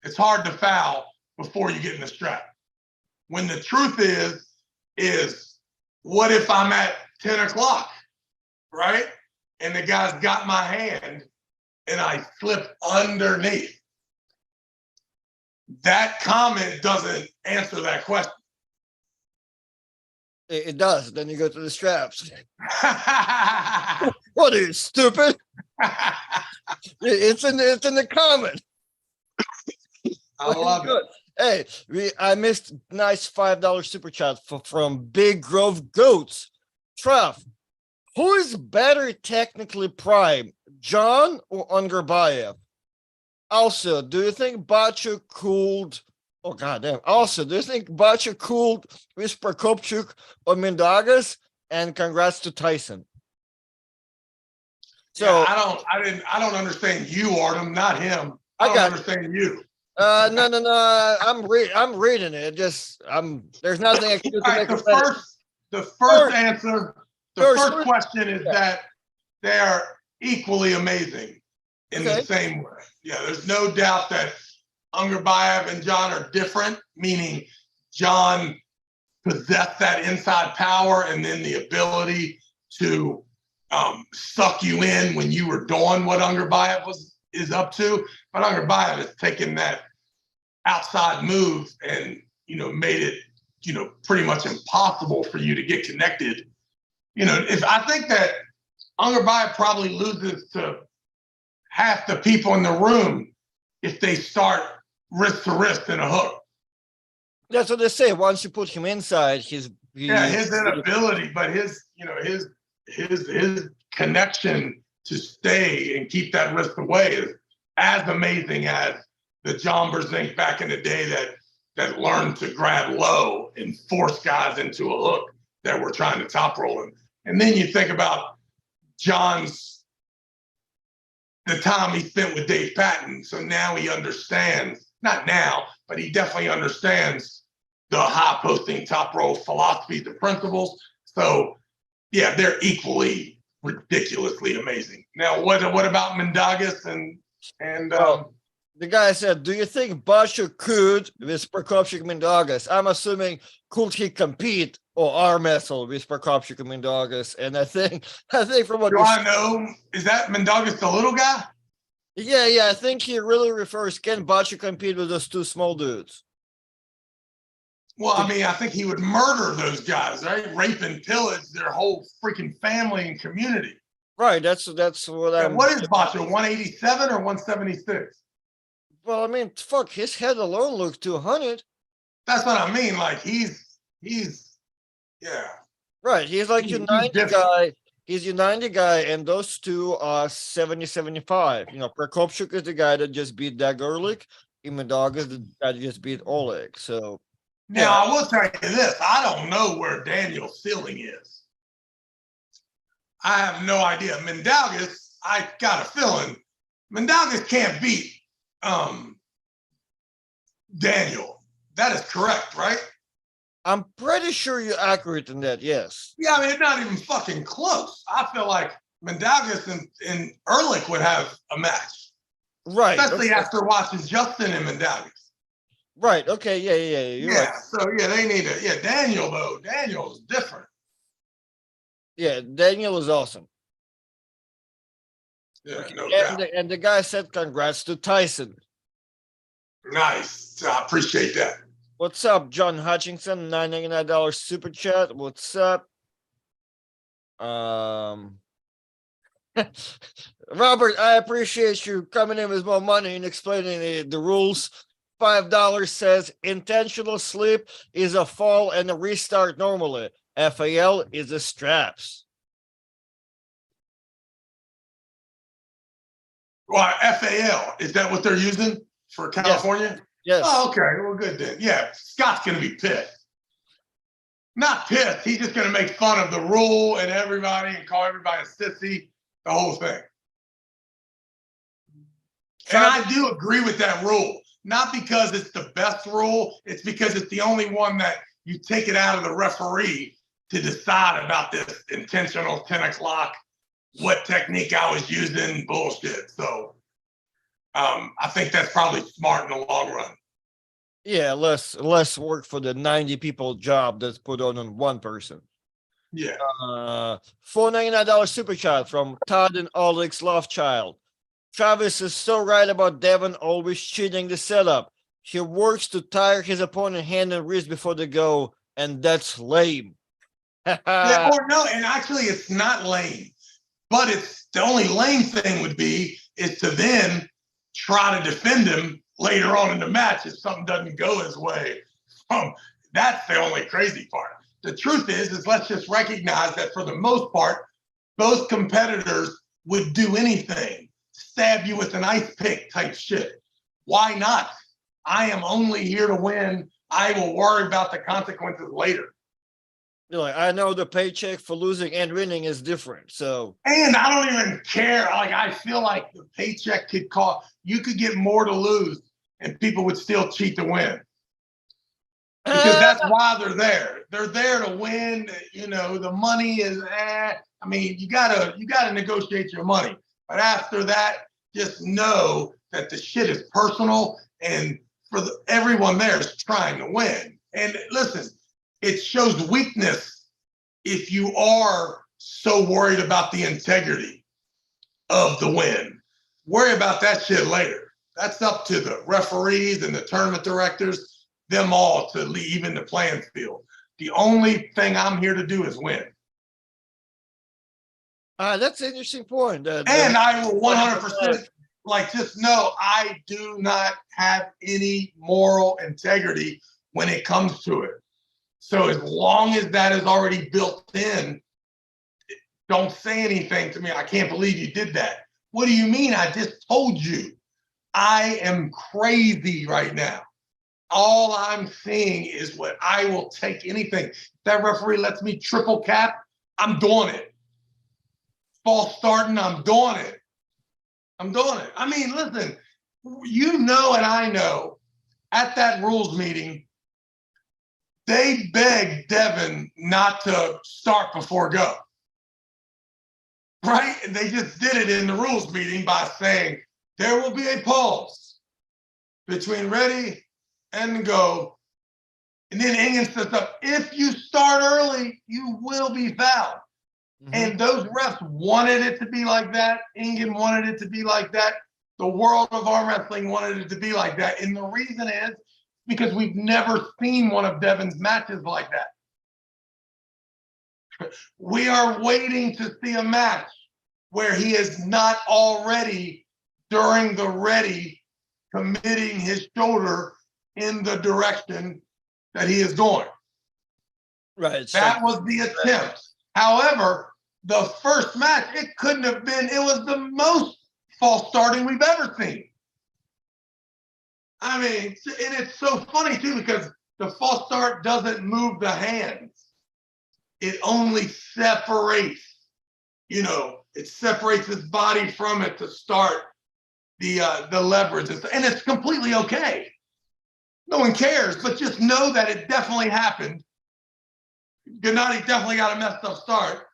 It's hard to foul before you get in the strap. When the truth is what if I'm at 10 o'clock, right? And the guy's got my hand and I slip underneath. That comment doesn't answer that question. It does. Then you go to the straps. What are you, stupid? It's in the comment. I love it. Hey, I missed nice $5 super chat from Big Grove Goats. Trav, who is better technically prime, John or Ungerbayev? Also, do you think Bacha cooled? Oh goddamn! Also, do you think Bacha cooled with Prokopchuk or Mindaugas? And congrats to Tyson. So yeah, I don't understand you, Artem, not him. I don't understand you. No. I'm reading it. There's nothing I can do to make it better. The first question is that they are equally amazing in the same way. Yeah, there's no doubt that Ungerbayev and John are different, meaning John possessed that inside power and then the ability to suck you in when you were doing what Ungerbayev is up to. But Ungerbayev has taken that outside move and, made it, pretty much impossible for you to get connected. If I think that Ungerbayev probably loses to half the people in the room if they start wrist to wrist in a hook. That's what they say. Once you put him inside, his inability, but his connection to stay and keep that wrist away is as amazing as the John Berzink back in the day that learned to grab low and force guys into a hook that were trying to top roll him. And then you think about the time he spent with Dave Patton. So now he understands, not now, but he definitely understands the high posting top roll philosophy, the principles. So yeah, they're equally ridiculously amazing. Now, what about Mindaugas and the guy said, do you think Basha could with Prokopchuk Mindaugas? I'm assuming could he compete or arm wrestle with Prokopchuk and Mindaugas? And I think from what I know, is that Mindaugas the little guy? Yeah, I think he really refers, can Basha compete with those two small dudes? Well, I mean, I think he would murder those guys, right? Rape and pillage their whole freaking family and community. Right. That's what Yeah, I'm. what is Bacho? 187 or 176? Well, I mean, fuck, his head alone looked 200. That's what I mean. Like he's yeah. Right. He's like your He's 90 different. guy. He's your 90 guy, and those two are 70, 75. Prokopchuk is the guy that just beat Dagorlik. Imedog is the guy that just beat Oleg. So, Now yeah. I will tell you this: I don't know where Daniel's ceiling is. I have no idea. Mindaugas, I got a feeling Mindaugas can't beat um, Daniel. That is correct, right? I'm pretty sure you're accurate in that, yes. Yeah, I mean, it's not even fucking close. I feel like Mindaugas and Ehrlich would have a match, Right. especially Okay. after watching Justin and Mindaugas. Right. Okay. Yeah. You're right. So yeah, they need to. Yeah, Daniel though. Daniel's different. Yeah. Daniel is awesome. Yeah, Okay. no And doubt. the guy said congrats to Tyson. Nice. I appreciate that. What's up, John Hutchinson? $9.99 super chat. What's up? Robert, I appreciate you coming in with more money and explaining the rules. $5 says intentional slip is a fall and a restart normally. FAL is the straps. Well, FAL, is that what they're using for California? Yes. Oh, okay. Well, good then. Yeah, Scott's going to be pissed. Not pissed. He's just going to make fun of the rule and everybody and call everybody a sissy, the whole thing. And I do agree with that rule. Not because it's the best rule. It's because it's the only one that you take it out of the referee to decide about this intentional 10 o'clock, what technique I was using, bullshit. So I think that's probably smart in the long run. Yeah, less work for the 90 people job that's put on one person. Yeah. $4.99 super chat from Todd and Alex Lovechild. Travis is so right about Devin always cheating the setup. He works to tire his opponent hand and wrist before they go, and that's lame. Yeah, or no, and actually it's not lame. But it's the only lame thing would be is to then try to defend him later on in the match if something doesn't go his way. That's the only crazy part. The truth is let's just recognize that for the most part, both competitors would do anything, stab you with an ice pick type shit. Why not? I am only here to win. I will worry about the consequences later. You're like, I know the paycheck for losing and winning is different. So, and I don't even care. Like, I feel like the paycheck could cost, you could get more to lose and people would still cheat to win. Because that's why they're there. They're there to win. You know, the money is, I mean, you gotta negotiate your money. But after that, just know that the shit is personal and everyone there is trying to win. And listen, it shows weakness if you are so worried about the integrity of the win. Worry about that shit later. That's up to the referees and the tournament directors, them all to even the playing field. The only thing I'm here to do is win. That's an interesting point. And I will 100% just know I do not have any moral integrity when it comes to it. So as long as that is already built in, don't say anything to me. I can't believe you did that. What do you mean? I just told you. I am crazy right now. All I'm seeing is what I will take anything. If that referee lets me triple cap, I'm doing it. False starting, I'm doing it. I'm doing it. I mean, listen, you know and I know at that rules meeting, they begged Devin not to start before go. Right? And they just did it in the rules meeting by saying there will be a pause between ready and go. And then Ingen says, if you start early, you will be fouled. Mm-hmm. And those refs wanted it to be like that. Ingen wanted it to be like that. The world of arm wrestling wanted it to be like that. And the reason is because we've never seen one of Devin's matches like that. We are waiting to see a match where he is not already during the ready committing his shoulder in the direction that he is going. Right. That was the attempt. However, the first match, it couldn't have been, it was the most false starting we've ever seen. I mean, and it's so funny too, because the false start doesn't move the hands. It only separates, it separates his body from it to start the leverage. And it's completely okay. No one cares, but just know that it definitely happened. Gennady definitely got a messed up start.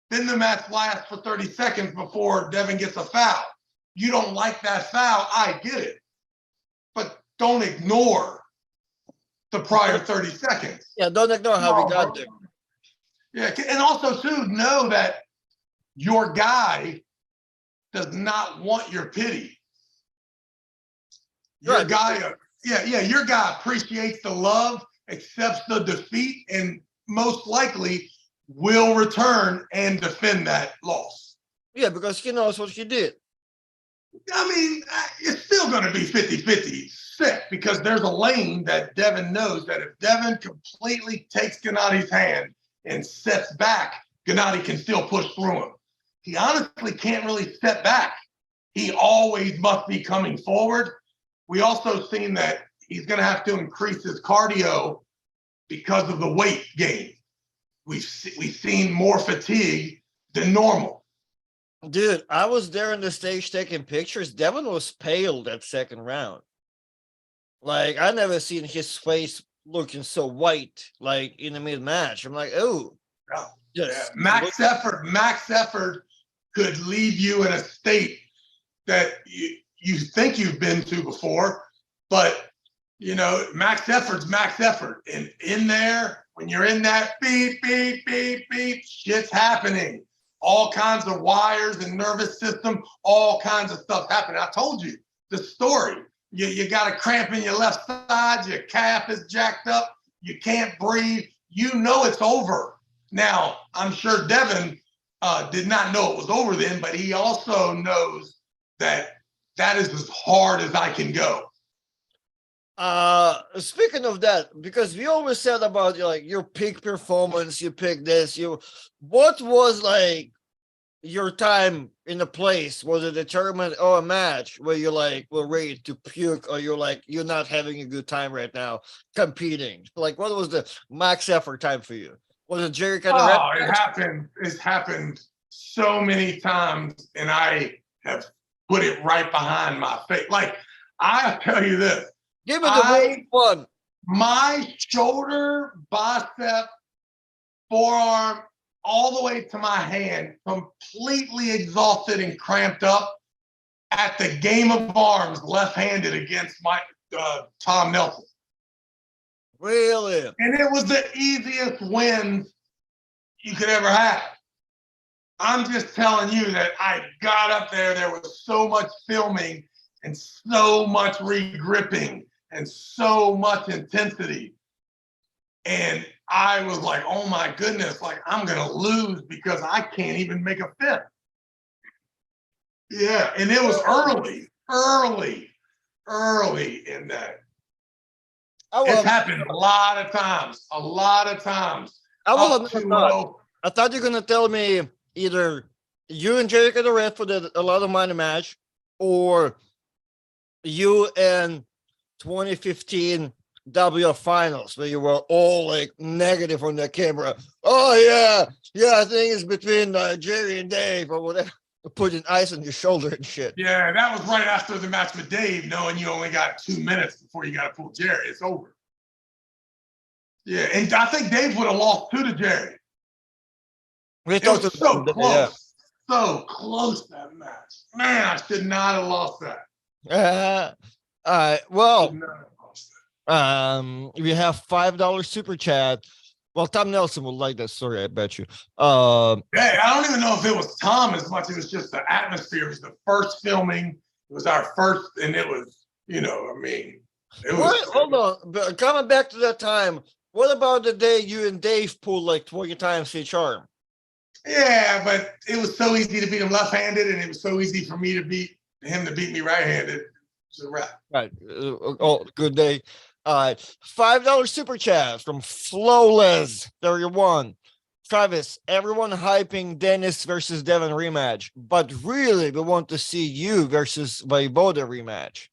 Then the match lasts for 30 seconds before Devin gets a foul. You don't like that foul, I get it. But don't ignore the prior 30 seconds. Yeah, don't ignore how we got there. Yeah, and also too, know that your guy does not want your pity. Your guy, your guy appreciates the love, accepts the defeat, and most likely will return and defend that loss. Yeah, because he knows what he did. I mean, it's still going to be 50-50 sick, because there's a lane that Devin knows that if Devin completely takes Gennady's hand and steps back, Gennady can still push through him. He honestly can't really step back. He always must be coming forward. We also seen that he's going to have to increase his cardio because of the weight gain. We've seen more fatigue than normal. Dude, I was there on the stage taking pictures. Devin was pale that second round. Like, I never seen his face looking so white, like in the mid-match. I'm like, oh. Max effort could leave you in a state that you think you've been to before, but max effort's max effort. And in there, when you're in that beep, beep, beep, beep, shit's happening. All kinds of wires and nervous system, all kinds of stuff happening. I told you the story. You got a cramp in your left side, your calf is jacked up, you can't breathe. It's over. Now, I'm sure Devin did not know it was over then, but he also knows that is as hard as I can go. Speaking of that, because we always said about your peak performance, you pick this, what was like your time in a place? Was it a tournament or a match where you're like, we're ready to puke, or you're like, you're not having a good time right now competing? Like, what was the max effort time for you? Was it Jerry kind of? Oh, it happened. It's happened so many times, and I have put it right behind my face. Like, I tell you this. Give me the one. My shoulder, bicep, forearm, all the way to my hand, completely exhausted and cramped up at the game of arms, left-handed against Tom Nelson. Really? And it was the easiest win you could ever have. I'm just telling you that I got up there. There was so much filming and so much re-gripping and so much intensity. And I was like, oh my goodness, like I'm going to lose because I can't even make a fifth. Yeah, and it was early in that. It's happened a lot of times. I thought you were going to tell me either you and Jerick the ref for a lot of money match, or you and 2015 WF finals where you were all like negative on the camera. Oh yeah, I think it's between Jerry and Dave or whatever. Putting ice on your shoulder and shit. Yeah, that was right after the match with Dave, knowing you only got 2 minutes before you got to pull Jerry. It's over. Yeah, and I think Dave would have lost too to Jerry. It was so close. So close, that match. Man, I should not have lost that. All right. Well, we have $5 super chat. Well, Tom Nelson will like that story, I bet you. Yeah, I don't even know if it was Tom as much as it was just the atmosphere. It was the first filming. It was our first, and it was, it was. Hold on. But coming back to that time, what about the day you and Dave pulled like 20 times each arm? Yeah, but it was so easy to beat him left-handed, and it was so easy for me to beat him to beat me right-handed. It's a wrap. Right. Oh, good day. $5 super chat from Flowless 31. Travis, everyone hyping Dennis versus Devin rematch, but really we want to see you versus Voivoda rematch.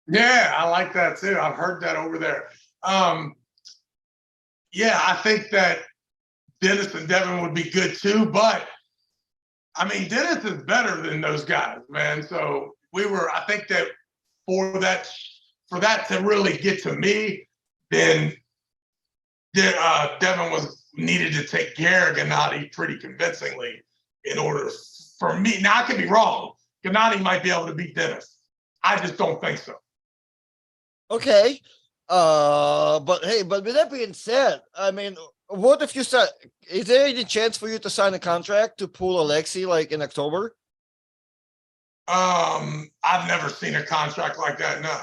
Yeah, I like that too. I've heard that over there. Yeah, I think that Dennis and Devin would be good too, but I mean, Dennis is better than those guys, man. So I think that for that to really get to me, then Devin was needed to take care of Gennady pretty convincingly in order for me. Now I could be wrong. Gennady might be able to beat Dennis. I just don't think so. Okay. But hey, but with that being said, I mean, what if you said, is there any chance for you to sign a contract to pull Alexei like in October? I've never seen a contract like that. No.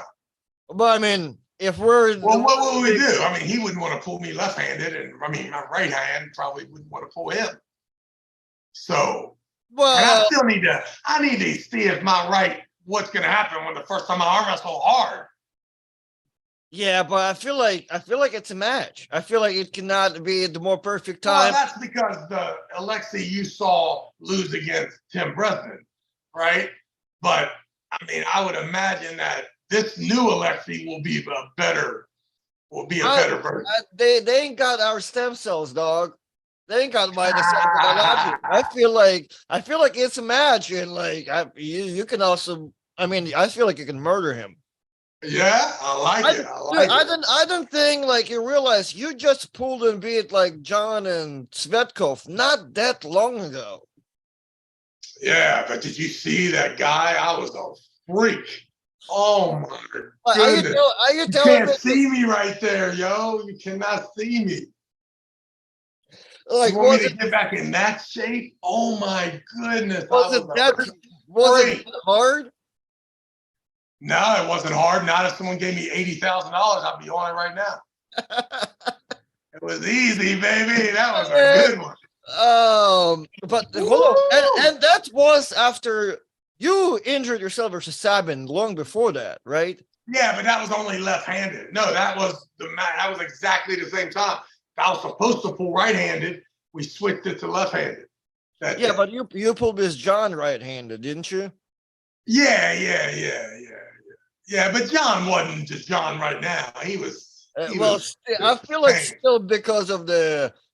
But I mean, if we're Well, what would we do? I mean, he wouldn't want to pull me left-handed, and I mean, my right hand probably wouldn't want to pull him. So, and well, I need to see if what's going to happen when the first time I arm wrestle hard. yeah, but I feel like it's a match. I feel like it cannot be the more perfect Well, time. that's because the Alexei you saw lose against Tim Bresnan, right? But I mean, I would imagine that this new Alexei will be a better version. They ain't got our stem cells, dog. They ain't got my biology. I feel like it's a match, and like you can also. I mean, I feel like you can murder him. Yeah, I like it. I like it. I don't think like you realize you just pulled and beat like John and Svetkov not that long ago. Yeah, but did you see that guy? I was a freak. Oh my goodness. Are you You telling can't me see me right there, yo. You cannot see me. like You want me to get back in that shape? Oh my goodness. was it that hard? No, it wasn't hard. Not if someone gave me $80,000, I'd be on it right now. It was easy, baby. That was a good one. But hold on, and that was after you injured yourself versus Sabin long before that, right? Yeah, but that was only left-handed. No, that was exactly the same time. I was supposed to pull right-handed. We switched it to left-handed. Yeah, but you pulled this John right-handed, didn't you? Yeah. But John wasn't just John right now. He was. I feel like still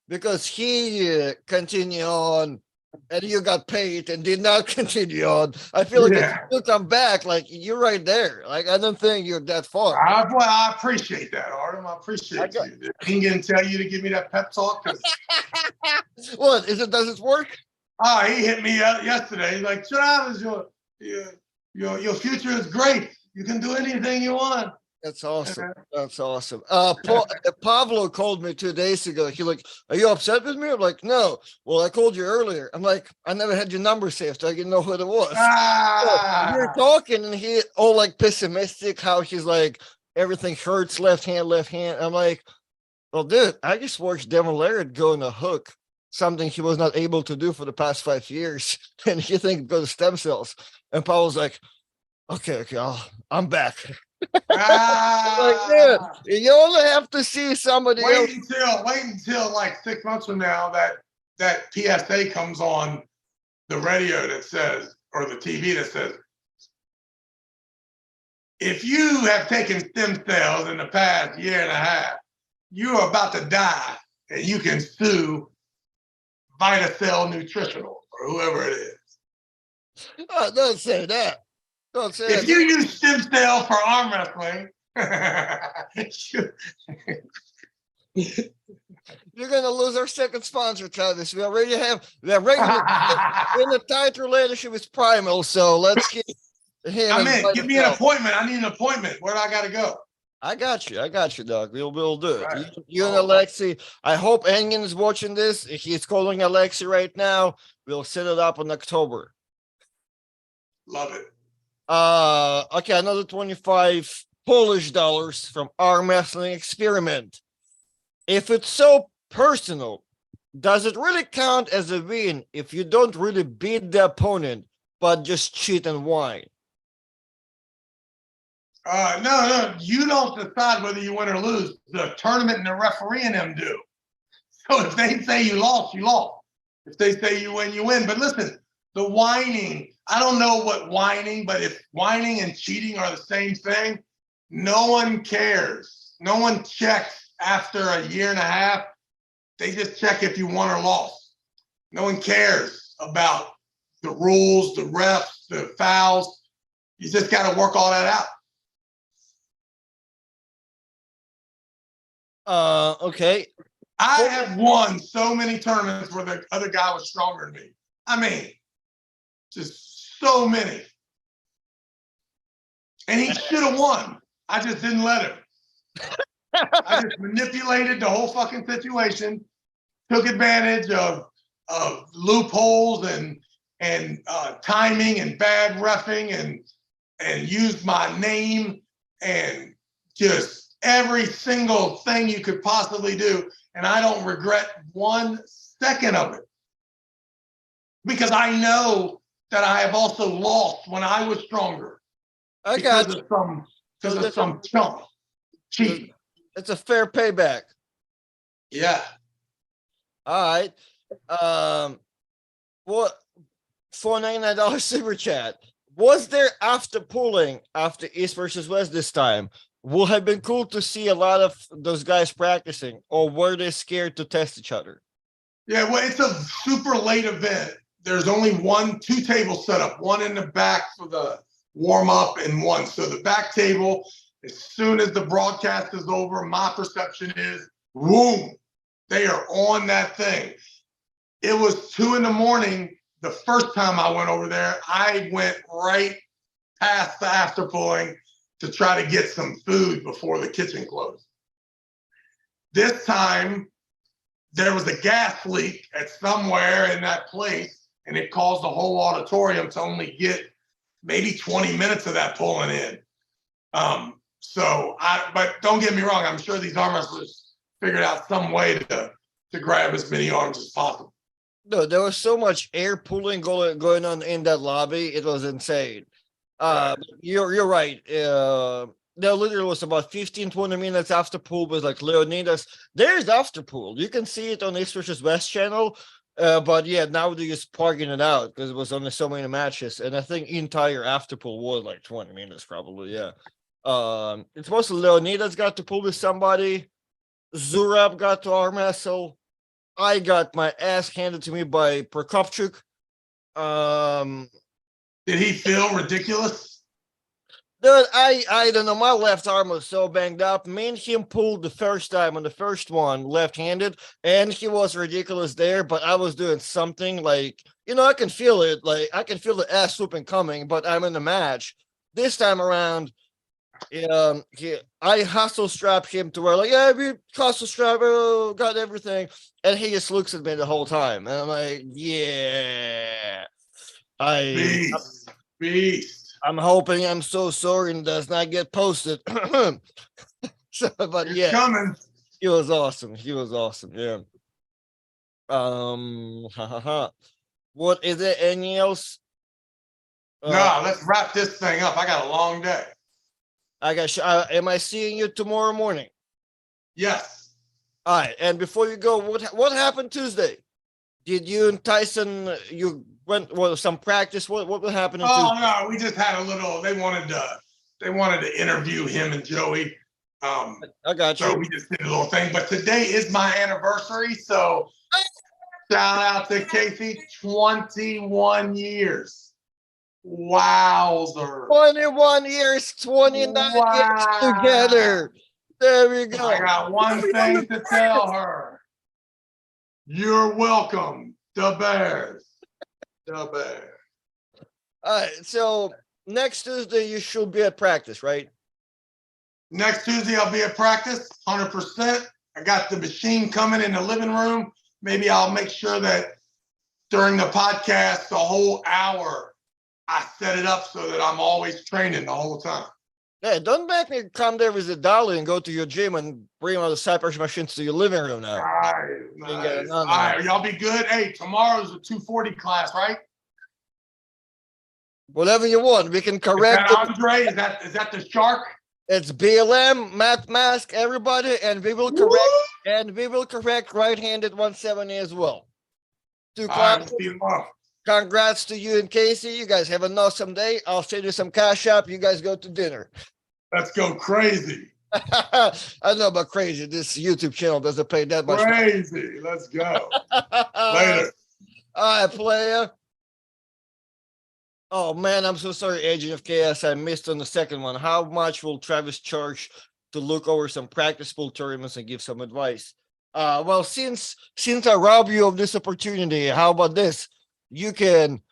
because he continued on and you got paid and did not continue on. I feel like if you come back, like you're right there. Like I don't think you're that far. I appreciate that, Artem. I appreciate you. Did Ingen tell you to give me that pep talk? What is it? Does it work? He hit me up yesterday. He's like, Travis, your future is great. You can do anything you want. That's awesome. That's awesome. Pablo called me 2 days ago. He like, are you upset with me? I'm like, no. Well, I called you earlier. I'm like, I never had your number saved, so I didn't know who it was. So you're talking, and he all like pessimistic. How he's like, everything hurts, left hand. I'm like, well, dude, I just watched Devin Laird go in a hook, something he was not able to do for the past 5 years, and he thinks go to stem cells. And Pablo's like, okay, I'm back. Like, dude, you only have to see somebody else. Wait until like 6 months from now that PSA comes on the radio that says, or the TV that says, if you have taken stem cells in the past year and a half, you are about to die, and you can sue VitaCell Nutritional or whoever it is. Oh, don't say that. Don't say if you use stem cell for arm wrestling, you're gonna lose our second sponsor, Travis. We already have in a tight relationship with Primal, so let's get him. I'm in. Give me an appointment. I need an appointment. Where do I gotta go? I got you, dog. We'll do it. Right. You and Alexei. I hope Engen is watching this. He's calling Alexei right now. We'll set it up in October. Love it. Okay, another 25 Polish dollars from Arm Wrestling Experiment. If it's so personal, does it really count as a win if you don't really beat the opponent, but just cheat and whine? No, you don't decide whether you win or lose. The tournament and the referee and them do. So if they say you lost, you lost. If they say you win, you win. But listen, the whining, I don't know what whining, but if whining and cheating are the same thing, no one cares. No one checks after a year and a half. They just check if you won or lost. No one cares about the rules, the refs, the fouls. You just got to work all that out. Okay. I have won so many tournaments where the other guy was stronger than me. I mean, just so many. And he should have won. I just didn't let him. I just manipulated the whole fucking situation, took advantage of loopholes and timing and bad reffing and used my name and just every single thing you could possibly do. And I don't regret 1 second of it because I know that I have also lost when I was stronger. I got you. Because of some chump cheating. It's a fair payback. Yeah. All right. What $4.99 super chat? Was there after pulling after East versus West this time? Would have been cool to see a lot of those guys practicing, or were they scared to test each other? Yeah, well, it's a super late event. There's only two tables set up, one in the back for the warm up and one. So the back table, as soon as the broadcast is over, my perception is, boom, they are on that thing. It was 2 a.m. The first time I went over there, I went right past the after pulling to try to get some food before the kitchen closed. This time, there was a gas leak at somewhere in that place, and it caused the whole auditorium to only get maybe 20 minutes of that pulling in. But don't get me wrong, I'm sure these arm wrestlers figured out some way to grab as many arms as possible. No, there was so much air pulling going on in that lobby. It was insane. Right. You're right. There literally was about 15-20 minutes after pool was like Leonidas. There's after pool. You can see it on East versus West channel. But yeah, now they're just parking it out because it was only so many matches. And I think entire after pool was like 20 minutes probably, yeah. It's mostly Leonidas got to pull with somebody. Zurab got to arm wrestle. I got my ass handed to me by Prokopchuk. Did he feel ridiculous? Dude, I don't know. My left arm was so banged up. Me and him pulled the first time on the first one, left-handed, and he was ridiculous there, but I was doing something like, I can feel it. Like, I can feel the ass whooping coming, but I'm in the match. This time around, I hustle strap him to where, like, yeah, we hustle strap, got everything. And he just looks at me the whole time. And I'm like, yeah. Beast. I'm hoping I'm so sorry and does not get posted. But It's yeah, coming. he was awesome. Yeah. What is there? Anything else? No, let's wrap this thing up. I got a long day. Am I seeing you tomorrow morning? Yes. All right. And before you go, what happened Tuesday? Did you and Tyson went some practice? What happened? Oh no, we just had a little. They wanted to interview him and Joey. I got you. So we just did a little thing. But today is my anniversary, so shout out to Casey. 21 years. Wowzer. 21 years, 29 years together. There we go. I got one thing to tell her. You're welcome, the Bears. The Bears. All right, so next Tuesday you should be at practice, right? Next Tuesday I'll be at practice, 100%. I got the machine coming in the living room. Maybe I'll make sure that during the podcast, the whole hour, I set it up so that I'm always training the whole time. Hey, don't make me come there with a dolly and go to your gym and bring all the cypress machines to your living room now. All right, nice. All right, y'all be good. Hey, tomorrow's a 240 class, right? Whatever you want, we can Is correct that it. Andre? Is that the shark? It's BLM, math mask, everybody, and we will correct right-handed 170 as well. Two All right, classes. see you tomorrow. Congrats to you and Casey. You guys have an awesome day. I'll send you some cash up. You guys go to dinner. Let's go crazy. I know about crazy. This YouTube channel doesn't pay that much. Crazy. Let's go. All Later. right, player. Oh man, I'm so sorry, Agent of Chaos. I missed on the second one. How much will Travis charge to look over some practice pool tournaments and give some advice? Well, since I robbed you of this opportunity, how about this? You can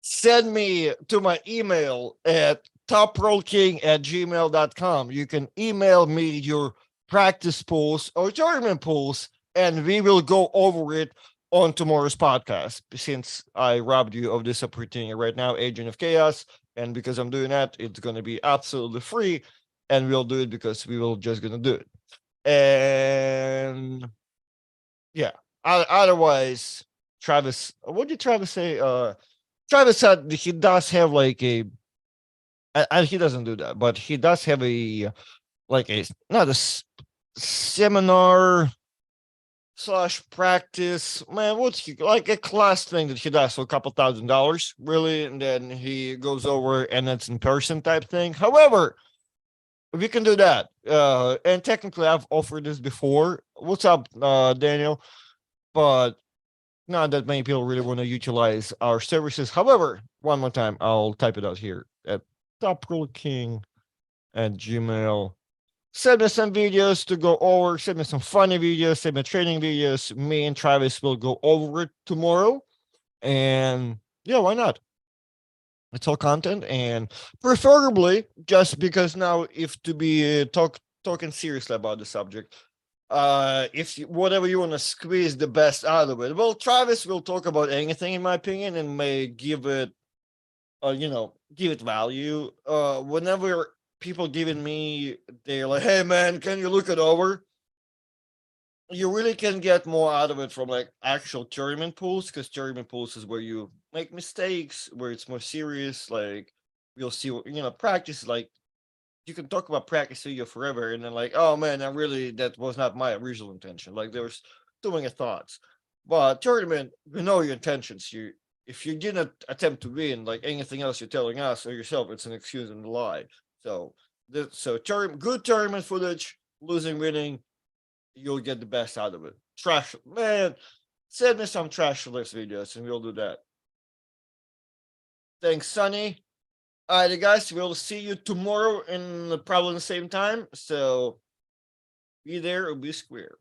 send me to my email at toprollking@gmail.com. You can email me your practice pools or tournament pools, and we will go over it on tomorrow's podcast. Since I robbed you of this opportunity right now, Agent of Chaos, and because I'm doing that, it's going to be absolutely free, and we'll do it because we will just going to do it. And yeah, otherwise, Travis, what did Travis say? Travis said he does have like a, he doesn't do that, but he does have a, like a, not a seminar slash practice, man, what's he, like a class thing that he does for a couple $1,000, really, and then he goes over and it's in person type thing. However, we can do that. And technically I've offered this before. What's up, Daniel? But not that many people really want to utilize our services. However, one more time, I'll type it out here at toprollking@gmail. Send me some videos to go over. Send me some funny videos. Send me training videos. Me and Travis will go over it tomorrow. And yeah, why not? It's all content, and preferably just because now, if to be talking seriously about the subject, if whatever you want to squeeze the best out of it, well, Travis will talk about anything in my opinion and may give it give it value. Whenever people giving me, they're like, hey man, can you look it over, you really can get more out of it from like actual tournament pools, because tournament pools is where you make mistakes, where it's more serious. Like you'll see, practice, like you can talk about practice video forever, and then like, oh man, that was not my original intention. Like there was too many thoughts. But tournament, we know your intentions. If you didn't attempt to win, like anything else you're telling us or yourself, it's an excuse and a lie. So good tournament footage, losing, winning, you'll get the best out of it. Trash, man, send me some trash list videos and we'll do that. Thanks, Sonny. All right, guys, we'll see you tomorrow in probably the same time. So be there or be square.